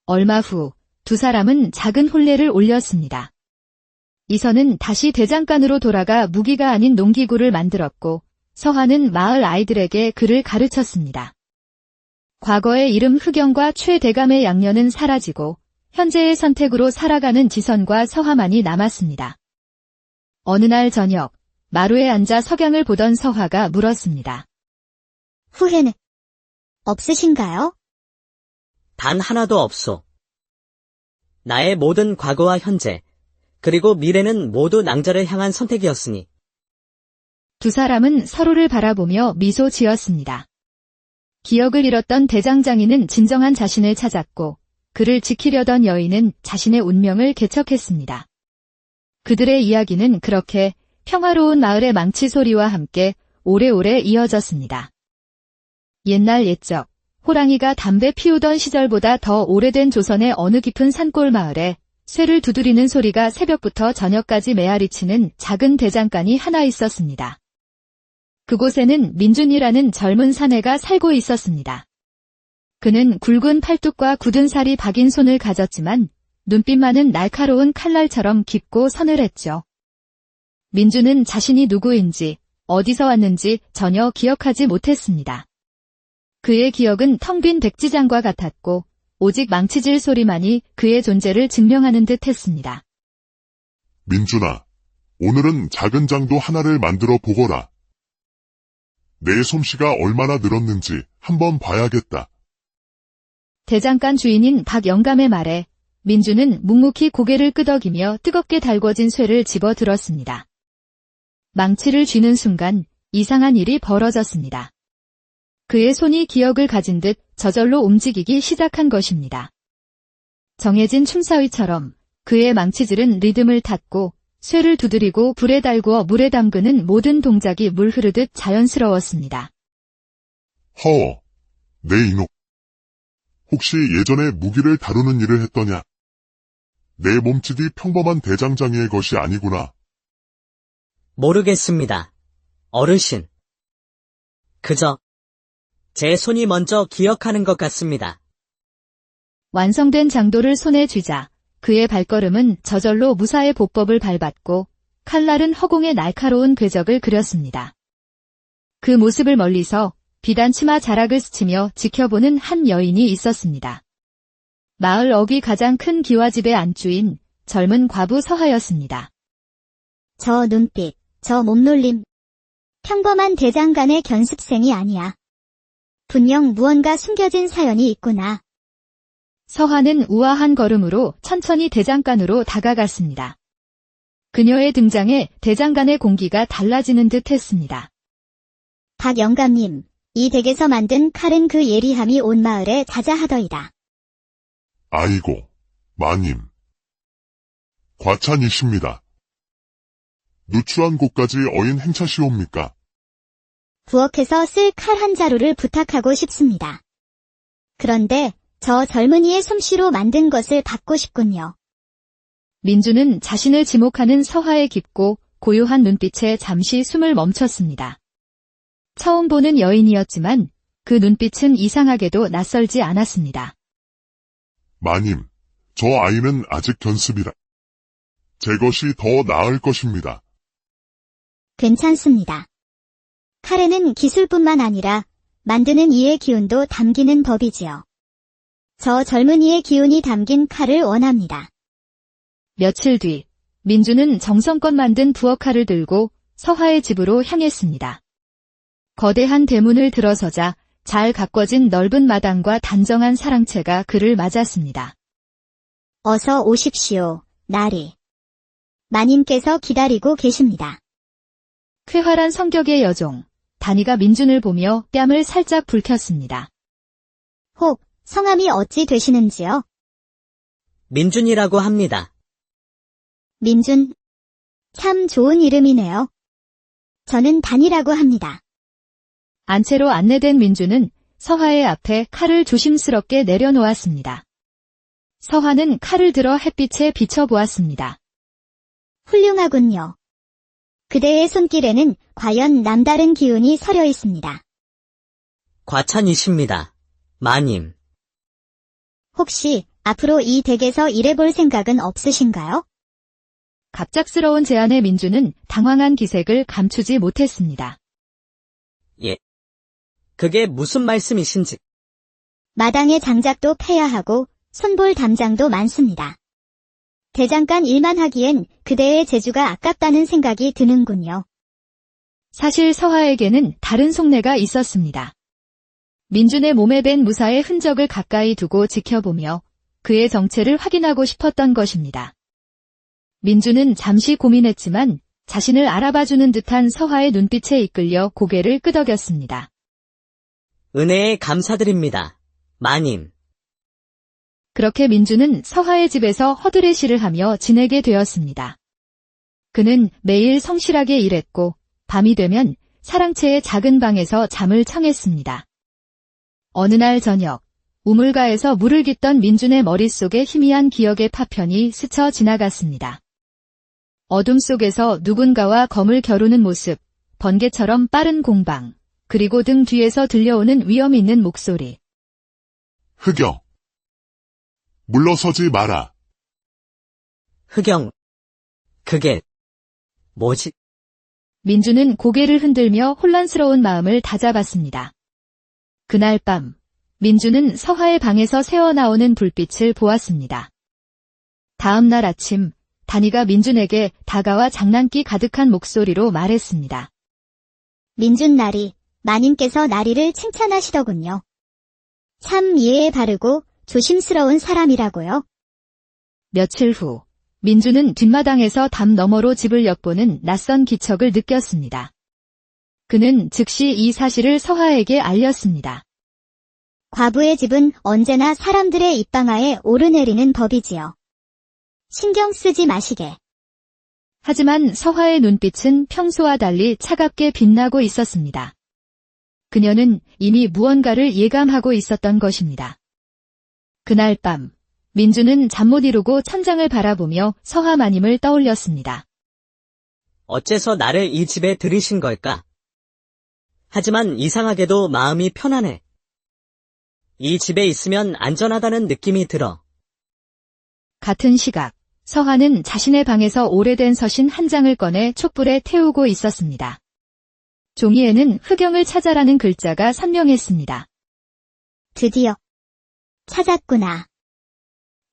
얼마 후 두 사람은 작은 혼례를 올렸습니다. 이선은 다시 대장간으로 돌아가 무기가 아닌 농기구를 만들었고 서화는 마을 아이들에게 그를 가르쳤습니다. 과거의 이름 흑영과 최 대감의 양녀는 사라지고 현재의 선택으로 살아가는 지선과 서화만이 남았습니다. 어느 날 저녁 마루에 앉아 석양을 보던 서화가 물었습니다. 후회는 없으신가요? 단 하나도 없소. 나의 모든 과거와 현재, 그리고 미래는 모두 낭자를 향한 선택이었으니. 두 사람은 서로를 바라보며 미소 지었습니다. 기억을 잃었던 대장장이는 진정한 자신을 찾았고, 그를 지키려던 여인은 자신의 운명을 개척했습니다. 그들의 이야기는 그렇게 평화로운 마을의 망치 소리와 함께 오래오래 이어졌습니다. 옛날 옛적, 호랑이가 담배 피우던 시절보다 더 오래된 조선의 어느 깊은 산골 마을에 쇠를 두드리는 소리가 새벽부터 저녁까지 메아리치는 작은 대장간이 하나 있었습니다. 그곳에는 민준이라는 젊은 사내가 살고 있었습니다. 그는 굵은 팔뚝과 굳은 살이 박인 손을 가졌지만 눈빛만은 날카로운 칼날처럼 깊고 서늘했죠. 민준은 자신이 누구인지, 어디서 왔는지 전혀 기억하지 못했습니다. 그의 기억은 텅 빈 백지장과 같았고 오직 망치질 소리만이 그의 존재를 증명하는 듯 했습니다. 민준아, 오늘은 작은 장도 하나를 만들어 보거라. 내 솜씨가 얼마나 늘었는지 한번 봐야겠다. 대장간 주인인 박영감의 말에 민준은 묵묵히 고개를 끄덕이며 뜨겁게 달궈진 쇠를 집어 들었습니다. 망치를 쥐는 순간 이상한 일이 벌어졌습니다. 그의 손이 기억을 가진 듯 저절로 움직이기 시작한 것입니다. 정해진 춤사위처럼 그의 망치질은 리듬을 탔고 쇠를 두드리고 불에 달구어 물에 담그는 모든 동작이 물 흐르듯 자연스러웠습니다. 허, 내 이놈. 혹시 예전에 무기를 다루는 일을 했더냐? 내 몸짓이 평범한 대장장이의 것이 아니구나. 모르겠습니다. 어르신. 그저 제 손이 먼저 기억하는 것 같습니다. 완성된 장도를 손에 쥐자 그의 발걸음은 저절로 무사의 보법을 밟았고 칼날은 허공에 날카로운 궤적을 그렸습니다. 그 모습을 멀리서 비단 치마 자락을 스치며 지켜보는 한 여인이 있었습니다. 마을 어귀 가장 큰 기와집의 안주인 젊은 과부 서하였습니다. 저 눈빛, 저 몸놀림. 평범한 대장간의 견습생이 아니야. 분명 무언가 숨겨진 사연이 있구나. 서하는 우아한 걸음으로 천천히 대장간으로 다가갔습니다. 그녀의 등장에 대장간의 공기가 달라지는 듯 했습니다. 박 영감님, 이 댁에서 만든 칼은 그 예리함이 온 마을에 자자하더이다. 아이고, 마님. 과찬이십니다. 누추한 곳까지 어인 행차시옵니까? 부엌에서 쓸 칼 한 자루를 부탁하고 싶습니다. 그런데 저 젊은이의 솜씨로 만든 것을 받고 싶군요. 민주는 자신을 지목하는 서하의 깊고 고요한 눈빛에 잠시 숨을 멈췄습니다. 처음 보는 여인이었지만 그 눈빛은 이상하게도 낯설지 않았습니다. 마님, 저 아이는 아직 견습이라. 제 것이 더 나을 것입니다. 괜찮습니다. 칼에는 기술뿐만 아니라 만드는 이의 기운도 담기는 법이지요. 저 젊은이의 기운이 담긴 칼을 원합니다. 며칠 뒤 민주는 정성껏 만든 부엌칼을 들고 서하의 집으로 향했습니다. 거대한 대문을 들어서자 잘 가꿔진 넓은 마당과 단정한 사랑채가 그를 맞았습니다. 어서 오십시오, 나리. 마님께서 기다리고 계십니다. 쾌활한 성격의 여종, 다니가 민준을 보며 뺨을 살짝 붉혔습니다. 혹, 성함이 어찌 되시는지요? 민준이라고 합니다. 민준. 참 좋은 이름이네요. 저는 단이라고 합니다. 안채로 안내된 민주는 서하의 앞에 칼을 조심스럽게 내려놓았습니다. 서하는 칼을 들어 햇빛에 비춰보았습니다. 훌륭하군요. 그대의 손길에는 과연 남다른 기운이 서려 있습니다. 과찬이십니다. 마님. 혹시 앞으로 이 댁에서 일해볼 생각은 없으신가요? 갑작스러운 제안에 민주는 당황한 기색을 감추지 못했습니다. 예. 그게 무슨 말씀이신지. 마당의 장작도 패야 하고 손볼 담장도 많습니다. 대장간 일만 하기엔 그대의 재주가 아깝다는 생각이 드는군요. 사실 서하에게는 다른 속내가 있었습니다. 민준의 몸에 밴 무사의 흔적을 가까이 두고 지켜보며 그의 정체를 확인하고 싶었던 것입니다. 민준은 잠시 고민했지만 자신을 알아봐주는 듯한 서하의 눈빛에 이끌려 고개를 끄덕였습니다. 은혜에 감사드립니다. 마님. 그렇게 민준은 서하의 집에서 허드렛일을 하며 지내게 되었습니다. 그는 매일 성실하게 일했고 밤이 되면 사랑채의 작은 방에서 잠을 청했습니다. 어느 날 저녁, 우물가에서 물을 깃던 민준의 머릿속에 희미한 기억의 파편이 스쳐 지나갔습니다. 어둠 속에서 누군가와 검을 겨루는 모습, 번개처럼 빠른 공방, 그리고 등 뒤에서 들려오는 위험 있는 목소리. 흑영. 물러서지 마라. 흑영. 그게 뭐지? 민준은 고개를 흔들며 혼란스러운 마음을 다잡았습니다. 그날 밤, 민준은 서하의 방에서 새어나오는 불빛을 보았습니다. 다음 날 아침, 다니가 민준에게 다가와 장난기 가득한 목소리로 말했습니다. 민준 나리, 마님께서 나리를 칭찬하시더군요. 참 이해에 바르고 조심스러운 사람이라고요. 며칠 후, 민준은 뒷마당에서 담 너머로 집을 엿보는 낯선 기척을 느꼈습니다. 그는 즉시 이 사실을 서하에게 알렸습니다. 과부의 집은 언제나 사람들의 입방아에 오르내리는 법이지요. 신경 쓰지 마시게. 하지만 서하의 눈빛은 평소와 달리 차갑게 빛나고 있었습니다. 그녀는 이미 무언가를 예감하고 있었던 것입니다. 그날 밤, 민준은 잠 못 이루고 천장을 바라보며 서하 마님을 떠올렸습니다. 어째서 나를 이 집에 들이신 걸까? 하지만 이상하게도 마음이 편안해. 이 집에 있으면 안전하다는 느낌이 들어. 같은 시각, 서하는 자신의 방에서 오래된 서신 한 장을 꺼내 촛불에 태우고 있었습니다. 종이에는 흑영을 찾아라는 글자가 선명했습니다. 드디어 찾았구나.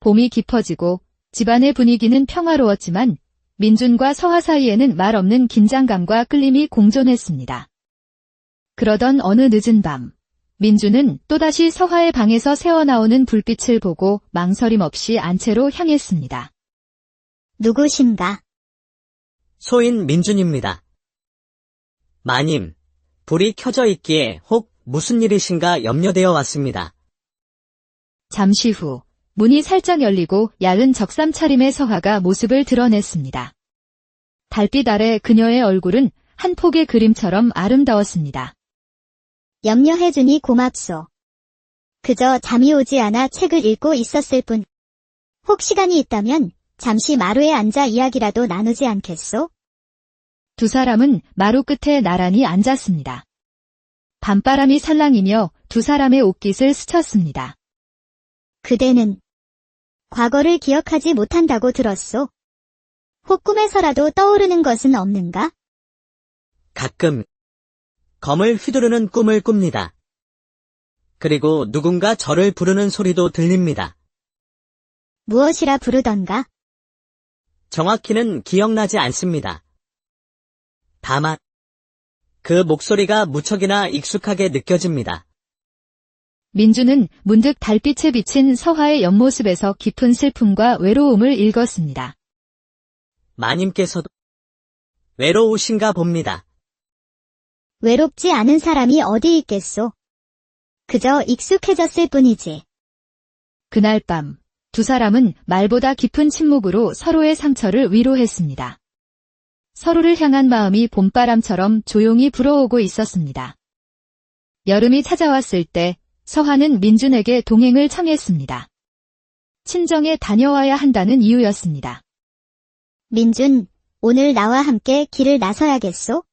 봄이 깊어지고 집안의 분위기는 평화로웠지만 민준과 서하 사이에는 말 없는 긴장감과 끌림이 공존했습니다. 그러던 어느 늦은 밤, 민준은 또다시 서하의 방에서 새어나오는 불빛을 보고 망설임 없이 안채로 향했습니다. 누구신가? 소인 민준입니다. 마님, 불이 켜져 있기에 혹 무슨 일이신가 염려되어 왔습니다. 잠시 후 문이 살짝 열리고 야은 적삼 차림의 서하가 모습을 드러냈습니다. 달빛 아래 그녀의 얼굴은 한 폭의 그림처럼 아름다웠습니다. 염려해주니 고맙소. 그저 잠이 오지 않아 책을 읽고 있었을 뿐. 혹 시간이 있다면 잠시 마루에 앉아 이야기라도 나누지 않겠소? 두 사람은 마루 끝에 나란히 앉았습니다. 밤바람이 살랑이며 두 사람의 옷깃을 스쳤습니다. 그대는 과거를 기억하지 못한다고 들었소. 혹 꿈에서라도 떠오르는 것은 없는가? 가끔 검을 휘두르는 꿈을 꿉니다. 그리고 누군가 저를 부르는 소리도 들립니다. 무엇이라 부르던가? 정확히는 기억나지 않습니다. 다만 그 목소리가 무척이나 익숙하게 느껴집니다. 민준은 문득 달빛에 비친 서하의 옆모습에서 깊은 슬픔과 외로움을 읽었습니다. 마님께서도 외로우신가 봅니다. 외롭지 않은 사람이 어디 있겠소? 그저 익숙해졌을 뿐이지. 그날 밤, 두 사람은 말보다 깊은 침묵으로 서로의 상처를 위로했습니다. 서로를 향한 마음이 봄바람처럼 조용히 불어오고 있었습니다. 여름이 찾아왔을 때 서하는 민준에게 동행을 청했습니다. 친정에 다녀와야 한다는 이유였습니다. 민준, 오늘 나와 함께 길을 나서야겠소?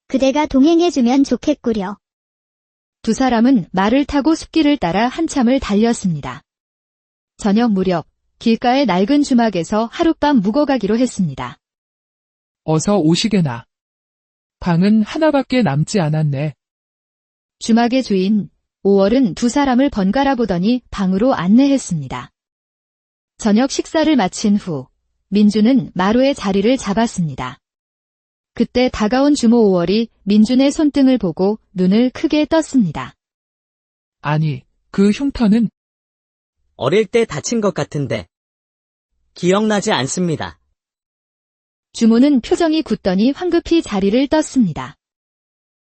그대가 동행해주면 좋겠구려. 두 사람은 말을 타고 숲길을 따라 한참을 달렸습니다. 저녁 무렵 길가의 낡은 주막에서 하룻밤 묵어가기로 했습니다. 어서 오시게나. 방은 하나밖에 남지 않았네. 주막의 주인 5월은 두 사람을 번갈아 보더니 방으로 안내했습니다. 저녁 식사를 마친 후 민준은 마루에 자리를 잡았습니다. 그때 다가온 주모 5월이 민준의 손등을 보고 눈을 크게 떴습니다. 아니, 그 흉터는 어릴 때 다친 것 같은데. 기억나지 않습니다. 주모는 표정이 굳더니 황급히 자리를 떴습니다.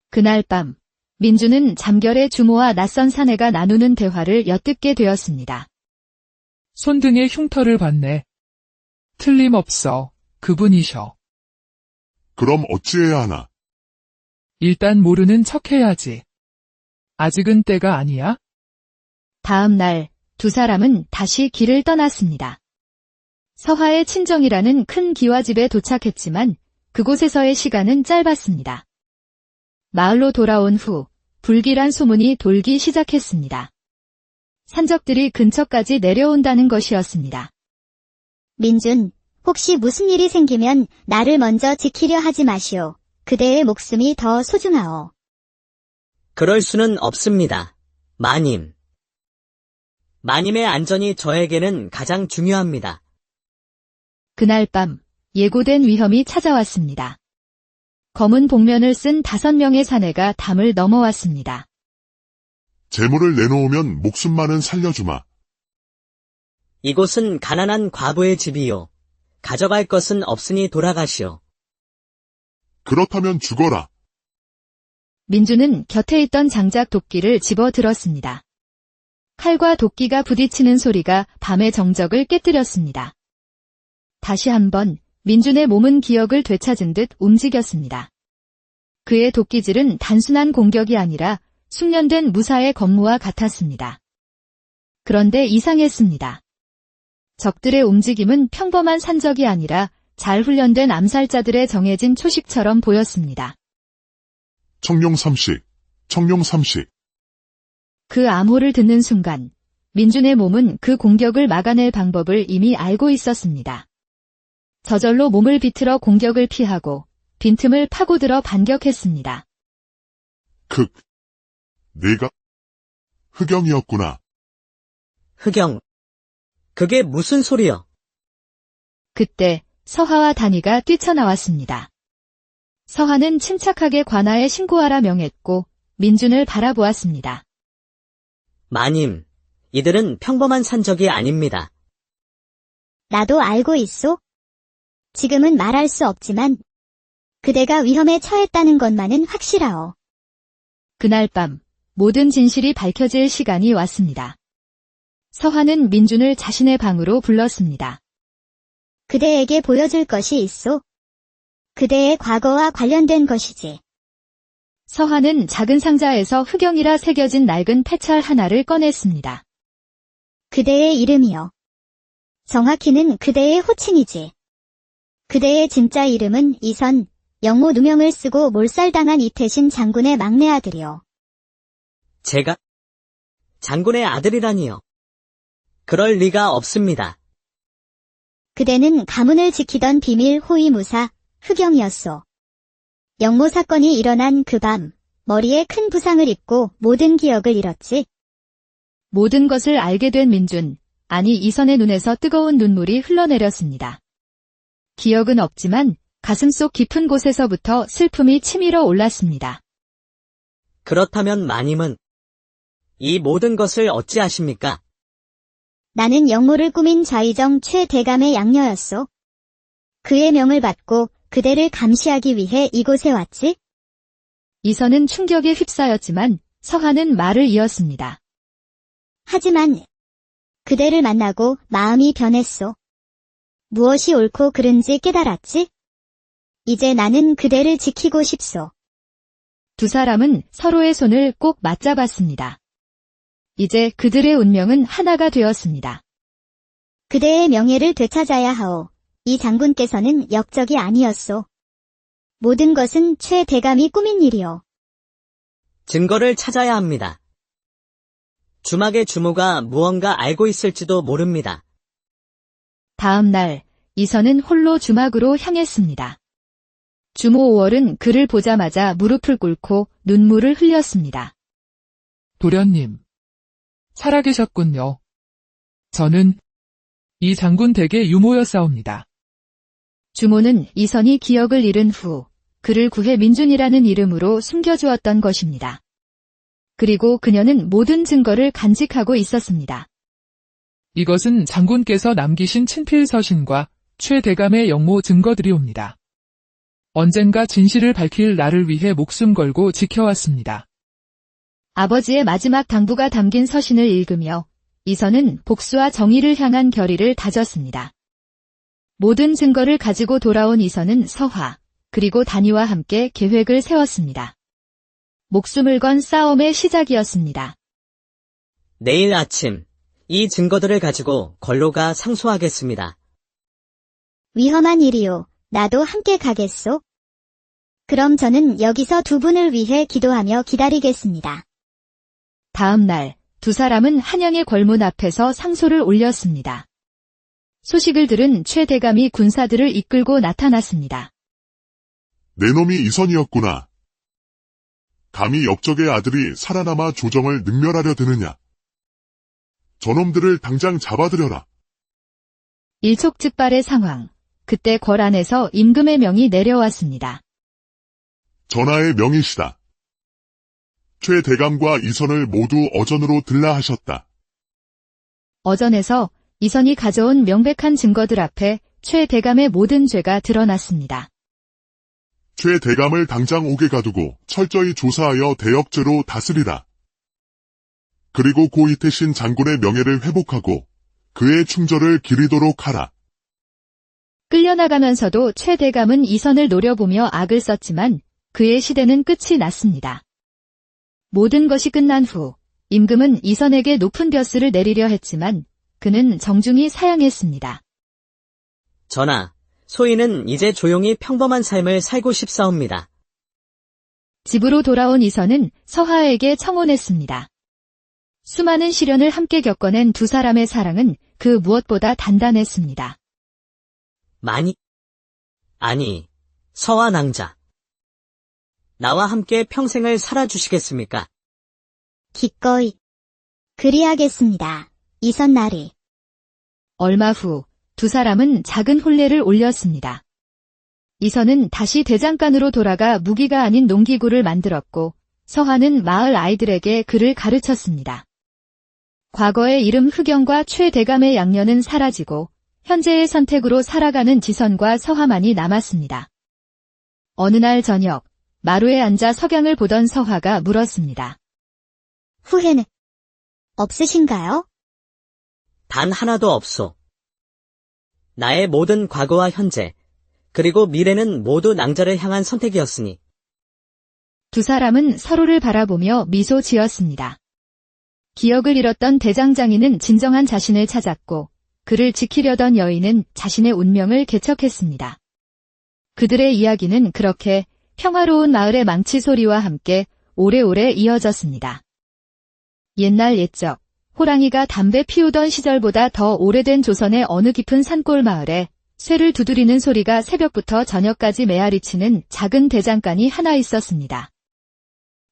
그날 밤, 민준은 잠결에 주모와 낯선 사내가 나누는 대화를 엿듣게 되었습니다. 손등에 흉터를 봤네. 틀림없어. 그분이셔. 그럼 어찌해야 하나? 일단 모르는 척해야지. 아직은 때가 아니야? 다음 날, 두 사람은 다시 길을 떠났습니다. 서하의 친정이라는 큰 기와집에 도착했지만 그곳에서의 시간은 짧았습니다. 마을로 돌아온 후 불길한 소문이 돌기 시작했습니다. 산적들이 근처까지 내려온다는 것이었습니다. 민준, 혹시 무슨 일이 생기면 나를 먼저 지키려 하지 마시오. 그대의 목숨이 더 소중하오. 그럴 수는 없습니다. 마님. 마님의 안전이 저에게는 가장 중요합니다. 그날 밤 예고된 위험이 찾아왔습니다. 검은 복면을 쓴 5명의 사내가 담을 넘어왔습니다. 재물을 내놓으면 목숨만은 살려주마. 이곳은 가난한 과부의 집이요. 가져갈 것은 없으니 돌아가시오. 그렇다면 죽어라. 민준은 곁에 있던 장작 도끼를 집어 들었습니다. 칼과 도끼가 부딪히는 소리가 밤의 정적을 깨뜨렸습니다. 다시 한번 민준의 몸은 기억을 되찾은 듯 움직였습니다. 그의 도끼질은 단순한 공격이 아니라 숙련된 무사의 검무와 같았습니다. 그런데 이상했습니다. 적들의 움직임은 평범한 산적이 아니라 잘 훈련된 암살자들의 정해진 초식처럼 보였습니다. 청룡 삼식, 청룡 삼식. 그 암호를 듣는 순간 민준의 몸은 그 공격을 막아낼 방법을 이미 알고 있었습니다. 저절로 몸을 비틀어 공격을 피하고 빈틈을 파고들어 반격했습니다. 네가 흑영이었구나. 흑영. 그게 무슨 소리여? 그때 서하와 단이가 뛰쳐나왔습니다. 서하는 침착하게 관아에 신고하라 명했고 민준을 바라보았습니다. 마님, 이들은 평범한 산적이 아닙니다. 나도 알고 있소. 지금은 말할 수 없지만 그대가 위험에 처했다는 것만은 확실하오. 그날 밤 모든 진실이 밝혀질 시간이 왔습니다. 서하는 민준을 자신의 방으로 불렀습니다. 그대에게 보여줄 것이 있소. 그대의 과거와 관련된 것이지. 서하는 작은 상자에서 흑영이라 새겨진 낡은 패찰 하나를 꺼냈습니다. 그대의 이름이요. 정확히는 그대의 호칭이지. 그대의 진짜 이름은 이선, 영모 누명을 쓰고 몰살당한 이태신 장군의 막내 아들이요. 제가 장군의 아들이라니요. 그럴 리가 없습니다. 그대는 가문을 지키던 비밀 호위무사 흑영이었소. 영모 사건이 일어난 그 밤 머리에 큰 부상을 입고 모든 기억을 잃었지. 모든 것을 알게 된 민준, 아니 이선의 눈에서 뜨거운 눈물이 흘러내렸습니다. 기억은 없지만 가슴속 깊은 곳에서부터 슬픔이 치밀어 올랐습니다. 그렇다면 마님은 이 모든 것을 어찌하십니까? 나는 영모를 꾸민 좌의정 최대감의 양녀였소. 그의 명을 받고 그대를 감시하기 위해 이곳에 왔지. 이선은 충격에 휩싸였지만 서하는 말을 이었습니다. 하지만 그대를 만나고 마음이 변했소. 무엇이 옳고 그른지 깨달았지. 이제 나는 그대를 지키고 싶소. 두 사람은 서로의 손을 꼭 맞잡았습니다. 이제 그들의 운명은 하나가 되었습니다. 그대의 명예를 되찾아야 하오. 이 장군께서는 역적이 아니었소. 모든 것은 최 대감이 꾸민 일이오. 증거를 찾아야 합니다. 주막의 주모가 무언가 알고 있을지도 모릅니다. 다음 날 이선은 홀로 주막으로 향했습니다. 주모 5월은 그를 보자마자 무릎을 꿇고 눈물을 흘렸습니다. 도련님. 살아계셨군요. 저는 이 장군 댁의 유모였사옵니다. 주모는 이선이 기억을 잃은 후 그를 구해 민준이라는 이름으로 숨겨주었던 것입니다. 그리고 그녀는 모든 증거를 간직하고 있었습니다. 이것은 장군께서 남기신 친필 서신과 최 대감의 영모 증거들이옵니다. 언젠가 진실을 밝힐 나를 위해 목숨 걸고 지켜왔습니다. 아버지의 마지막 당부가 담긴 서신을 읽으며 이선은 복수와 정의를 향한 결의를 다졌습니다. 모든 증거를 가지고 돌아온 이선은 서화, 그리고 단이와 함께 계획을 세웠습니다. 목숨을 건 싸움의 시작이었습니다. 내일 아침 이 증거들을 가지고 걸로가 상소하겠습니다. 위험한 일이요. 나도 함께 가겠소. 그럼 저는 여기서 두 분을 위해 기도하며 기다리겠습니다. 다음 날, 두 사람은 한양의 궐문 앞에서 상소를 올렸습니다. 소식을 들은 최 대감이 군사들을 이끌고 나타났습니다. 내 놈이 이선이었구나. 감히 역적의 아들이 살아남아 조정을 능멸하려 드느냐. 저놈들을 당장 잡아들여라. 일촉즉발의 상황. 그때 궐 안에서 임금의 명이 내려왔습니다. 전하의 명이시다. 최 대감과 이선을 모두 어전으로 들라 하셨다. 어전에서 이선이 가져온 명백한 증거들 앞에 최 대감의 모든 죄가 드러났습니다. 최 대감을 당장 옥에 가두고 철저히 조사하여 대역죄로 다스리라. 그리고 고 이태신 장군의 명예를 회복하고 그의 충절을 기리도록 하라. 끌려나가면서도 최 대감은 이선을 노려보며 악을 썼지만 그의 시대는 끝이 났습니다. 모든 것이 끝난 후 임금은 이선에게 높은 벼슬을 내리려 했지만 그는 정중히 사양했습니다. 전하, 소인은 이제 조용히 평범한 삶을 살고 싶사옵니다. 집으로 돌아온 이선은 서하에게 청혼했습니다. 수많은 시련을 함께 겪어낸 두 사람의 사랑은 그 무엇보다 단단했습니다. 아니, 서하 낭자. 나와 함께 평생을 살아주시겠습니까? 기꺼이. 그리하겠습니다. 이선 나리. 얼마 후 두 사람은 작은 혼례를 올렸습니다. 이선은 다시 대장간으로 돌아가 무기가 아닌 농기구를 만들었고 서하는 마을 아이들에게 그를 가르쳤습니다. 과거의 이름 흑영과 최 대감의 양녀는 사라지고 현재의 선택으로 살아가는 지선과 서하만이 남았습니다. 어느 날 저녁 마루에 앉아 석양을 보던 서하가 물었습니다. 후회는 없으신가요? 단 하나도 없소. 나의 모든 과거와 현재, 그리고 미래는 모두 낭자를 향한 선택이었으니. 두 사람은 서로를 바라보며 미소 지었습니다. 기억을 잃었던 대장장이는 진정한 자신을 찾았고 그를 지키려던 여인은 자신의 운명을 개척했습니다. 그들의 이야기는 그렇게 평화로운 마을의 망치 소리와 함께 오래오래 이어졌습니다. 옛날 옛적 호랑이가 담배 피우던 시절보다 더 오래된 조선의 어느 깊은 산골 마을에 쇠를 두드리는 소리가 새벽부터 저녁까지 메아리치는 작은 대장간이 하나 있었습니다.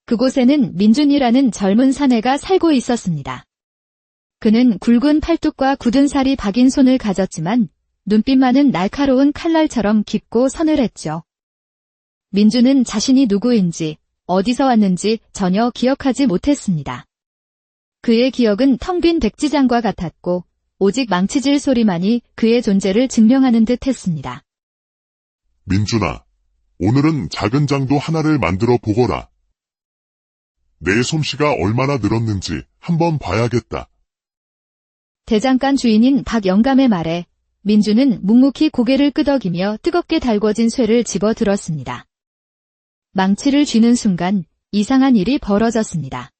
그곳에는 민준이라는 젊은 사내가 살고 있었습니다. 그는 굵은 팔뚝과 굳은 살이 박인 손을 가졌지만 눈빛만은 날카로운 칼날처럼 깊고 서늘했죠. 민준은 자신이 누구인지 어디서 왔는지 전혀 기억하지 못했습니다. 그의 기억은 텅 빈 백지장과 같았고 오직 망치질 소리만이 그의 존재를 증명하는 듯 했습니다. 민준아, 오늘은 작은 장도 하나를 만들어 보거라. 내 솜씨가 얼마나 늘었는지 한번 봐야겠다. 대장간 주인인 박영감의 말에 민준은 묵묵히 고개를 끄덕이며 뜨겁게 달궈진 쇠를 집어 들었습니다. 망치를 쥐는 순간 이상한 일이 벌어졌습니다.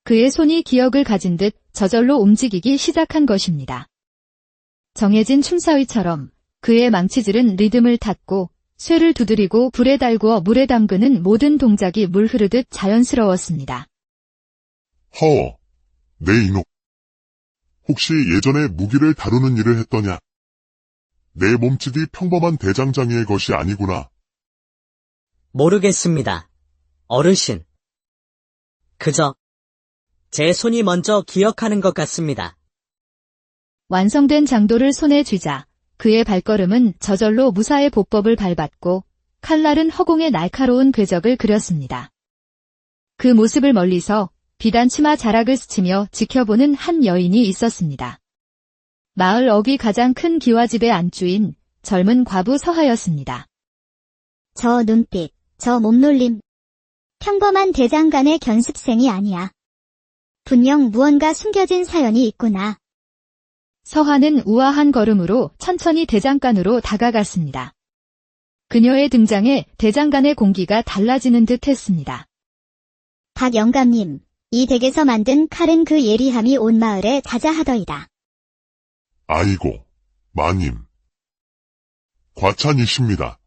그의 손이 기억을 가진 듯 저절로 움직이기 시작한 것입니다. 정해진 춤사위처럼 그의 망치질은 리듬을 탔고 쇠를 두드리고 불에 달구어 물에 담그는 모든 동작이 물 흐르듯 자연스러웠습니다. 허, 내 이놈. 혹시 예전에 무기를 다루는 일을 했더냐? 내 몸짓이 평범한 대장장이의 것이 아니구나. 모르겠습니다. 어르신. 그저 제 손이 먼저 기억하는 것 같습니다. 완성된 장도를 손에 쥐자 그의 발걸음은 저절로 무사의 보법을 밟았고 칼날은 허공에 날카로운 궤적을 그렸습니다. 그 모습을 멀리서 비단 치마 자락을 스치며 지켜보는 한 여인이 있었습니다. 마을 어귀 가장 큰 기와집의 안주인 젊은 과부 서하였습니다. 저 눈빛, 저 몸놀림. 평범한 대장간의 견습생이 아니야. 분명 무언가 숨겨진 사연이 있구나. 서하는 우아한 걸음으로 천천히 대장간으로 다가갔습니다. 그녀의 등장에 대장간의 공기가 달라지는 듯 했습니다. 박 영감님, 이 댁에서 만든 칼은 그 예리함이 온 마을에 자자하더이다. 아이고, 마님. 과찬이십니다.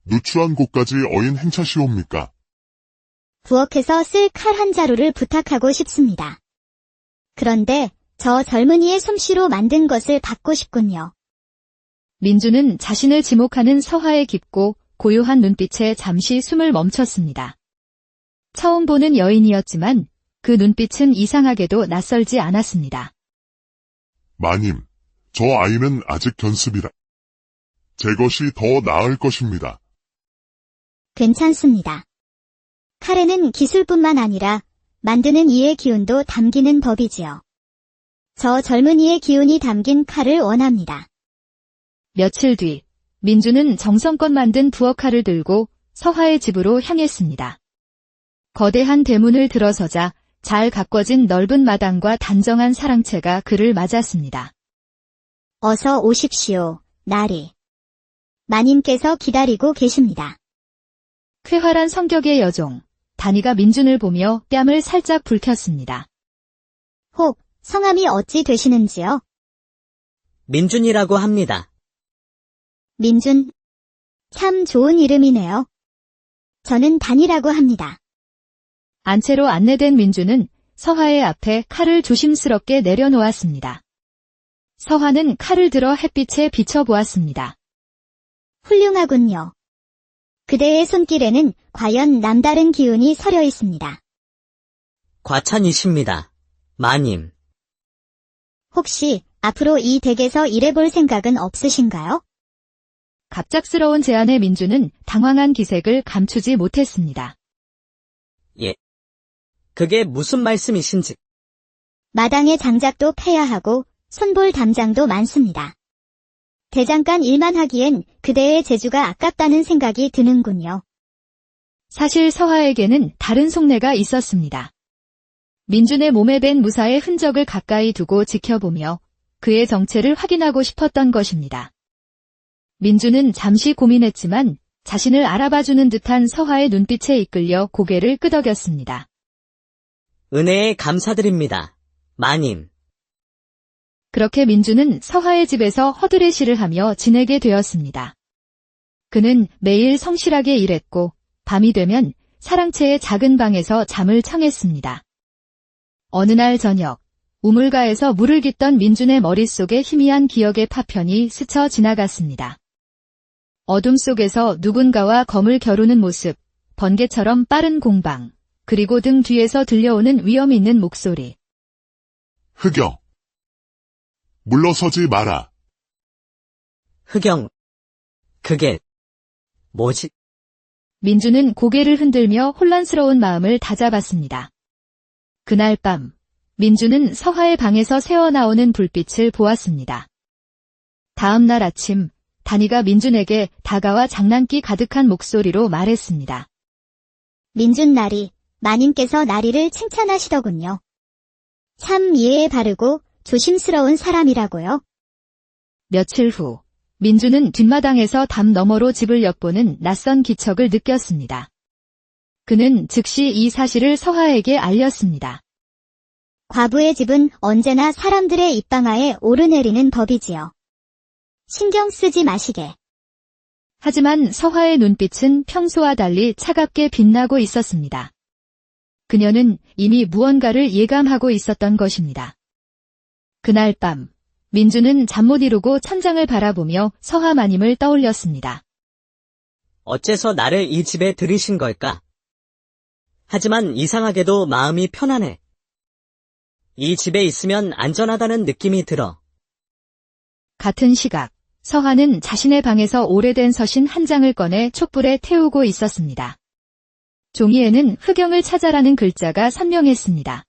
누추한 곳까지 어인 행차시옵니까? 부엌에서 쓸 칼 한 자루를 부탁하고 싶습니다. 그런데 저 젊은이의 솜씨로 만든 것을 받고 싶군요. 민주는 자신을 지목하는 서하의 깊고 고요한 눈빛에 잠시 숨을 멈췄습니다. 처음 보는 여인이었지만 그 눈빛은 이상하게도 낯설지 않았습니다. 마님, 저 아이는 아직 견습이라. 제 것이 더 나을 것입니다. 괜찮습니다. 칼에는 기술뿐만 아니라 만드는 이의 기운도 담기는 법이지요. 저 젊은이의 기운이 담긴 칼을 원합니다. 며칠 뒤 민주는 정성껏 만든 부엌칼을 들고 서하의 집으로 향했습니다. 거대한 대문을 들어서자 잘 가꿔진 넓은 마당과 단정한 사랑채가 그를 맞았습니다. 어서 오십시오, 나리. 마님께서 기다리고 계십니다. 쾌활한 성격의 여종, 다니가 민준을 보며 뺨을 살짝 붉혔습니다. 혹, 성함이 어찌 되시는지요? 민준이라고 합니다. 민준. 참 좋은 이름이네요. 저는 단이라고 합니다. 안채로 안내된 민주는 서하의 앞에 칼을 조심스럽게 내려놓았습니다. 서하는 칼을 들어 햇빛에 비춰보았습니다. 훌륭하군요. 그대의 손길에는 과연 남다른 기운이 서려 있습니다. 과찬이십니다. 마님. 혹시 앞으로 이 댁에서 일해볼 생각은 없으신가요? 갑작스러운 제안에 민주는 당황한 기색을 감추지 못했습니다. 예. 그게 무슨 말씀이신지. 마당의 장작도 패야 하고 손볼 담장도 많습니다. 대장간 일만 하기엔 그대의 재주가 아깝다는 생각이 드는군요. 사실 서하에게는 다른 속내가 있었습니다. 민준의 몸에 밴 무사의 흔적을 가까이 두고 지켜보며 그의 정체를 확인하고 싶었던 것입니다. 민준은 잠시 고민했지만 자신을 알아봐주는 듯한 서하의 눈빛에 이끌려 고개를 끄덕였습니다. 은혜에 감사드립니다. 마님. 그렇게 민준은 서하의 집에서 허드레시를 하며 지내게 되었습니다. 그는 매일 성실하게 일했고 밤이 되면 사랑채의 작은 방에서 잠을 청했습니다. 어느 날 저녁, 우물가에서 물을 깃던 민준의 머릿속에 희미한 기억의 파편이 스쳐 지나갔습니다. 어둠 속에서 누군가와 검을 겨루는 모습, 번개처럼 빠른 공방, 그리고 등 뒤에서 들려오는 위험 있는 목소리. 흑영. 물러서지 마라. 흑영. 그게 뭐지? 민주는 고개를 흔들며 혼란스러운 마음을 다잡았습니다. 그날 밤, 민주는 서하의 방에서 새어나오는 불빛을 보았습니다. 다음 날 아침, 다니가 민준에게 다가와 장난기 가득한 목소리로 말했습니다. 민준 나리, 마님께서 나리를 칭찬하시더군요. 참 예에 바르고 조심스러운 사람이라고요. 며칠 후, 민주는 뒷마당에서 담 너머로 집을 엿보는 낯선 기척을 느꼈습니다. 그는 즉시 이 사실을 서하에게 알렸습니다. 과부의 집은 언제나 사람들의 입방아에 오르내리는 법이지요. 신경 쓰지 마시게. 하지만 서하의 눈빛은 평소와 달리 차갑게 빛나고 있었습니다. 그녀는 이미 무언가를 예감하고 있었던 것입니다. 그날 밤, 민주는 잠 못 이루고 천장을 바라보며 서하 마님을 떠올렸습니다. 어째서 나를 이 집에 들이신 걸까? 하지만 이상하게도 마음이 편안해. 이 집에 있으면 안전하다는 느낌이 들어. 같은 시각, 서한은 자신의 방에서 오래된 서신 한 장을 꺼내 촛불에 태우고 있었습니다. 종이에는 흑영을 찾아라는 글자가 선명했습니다.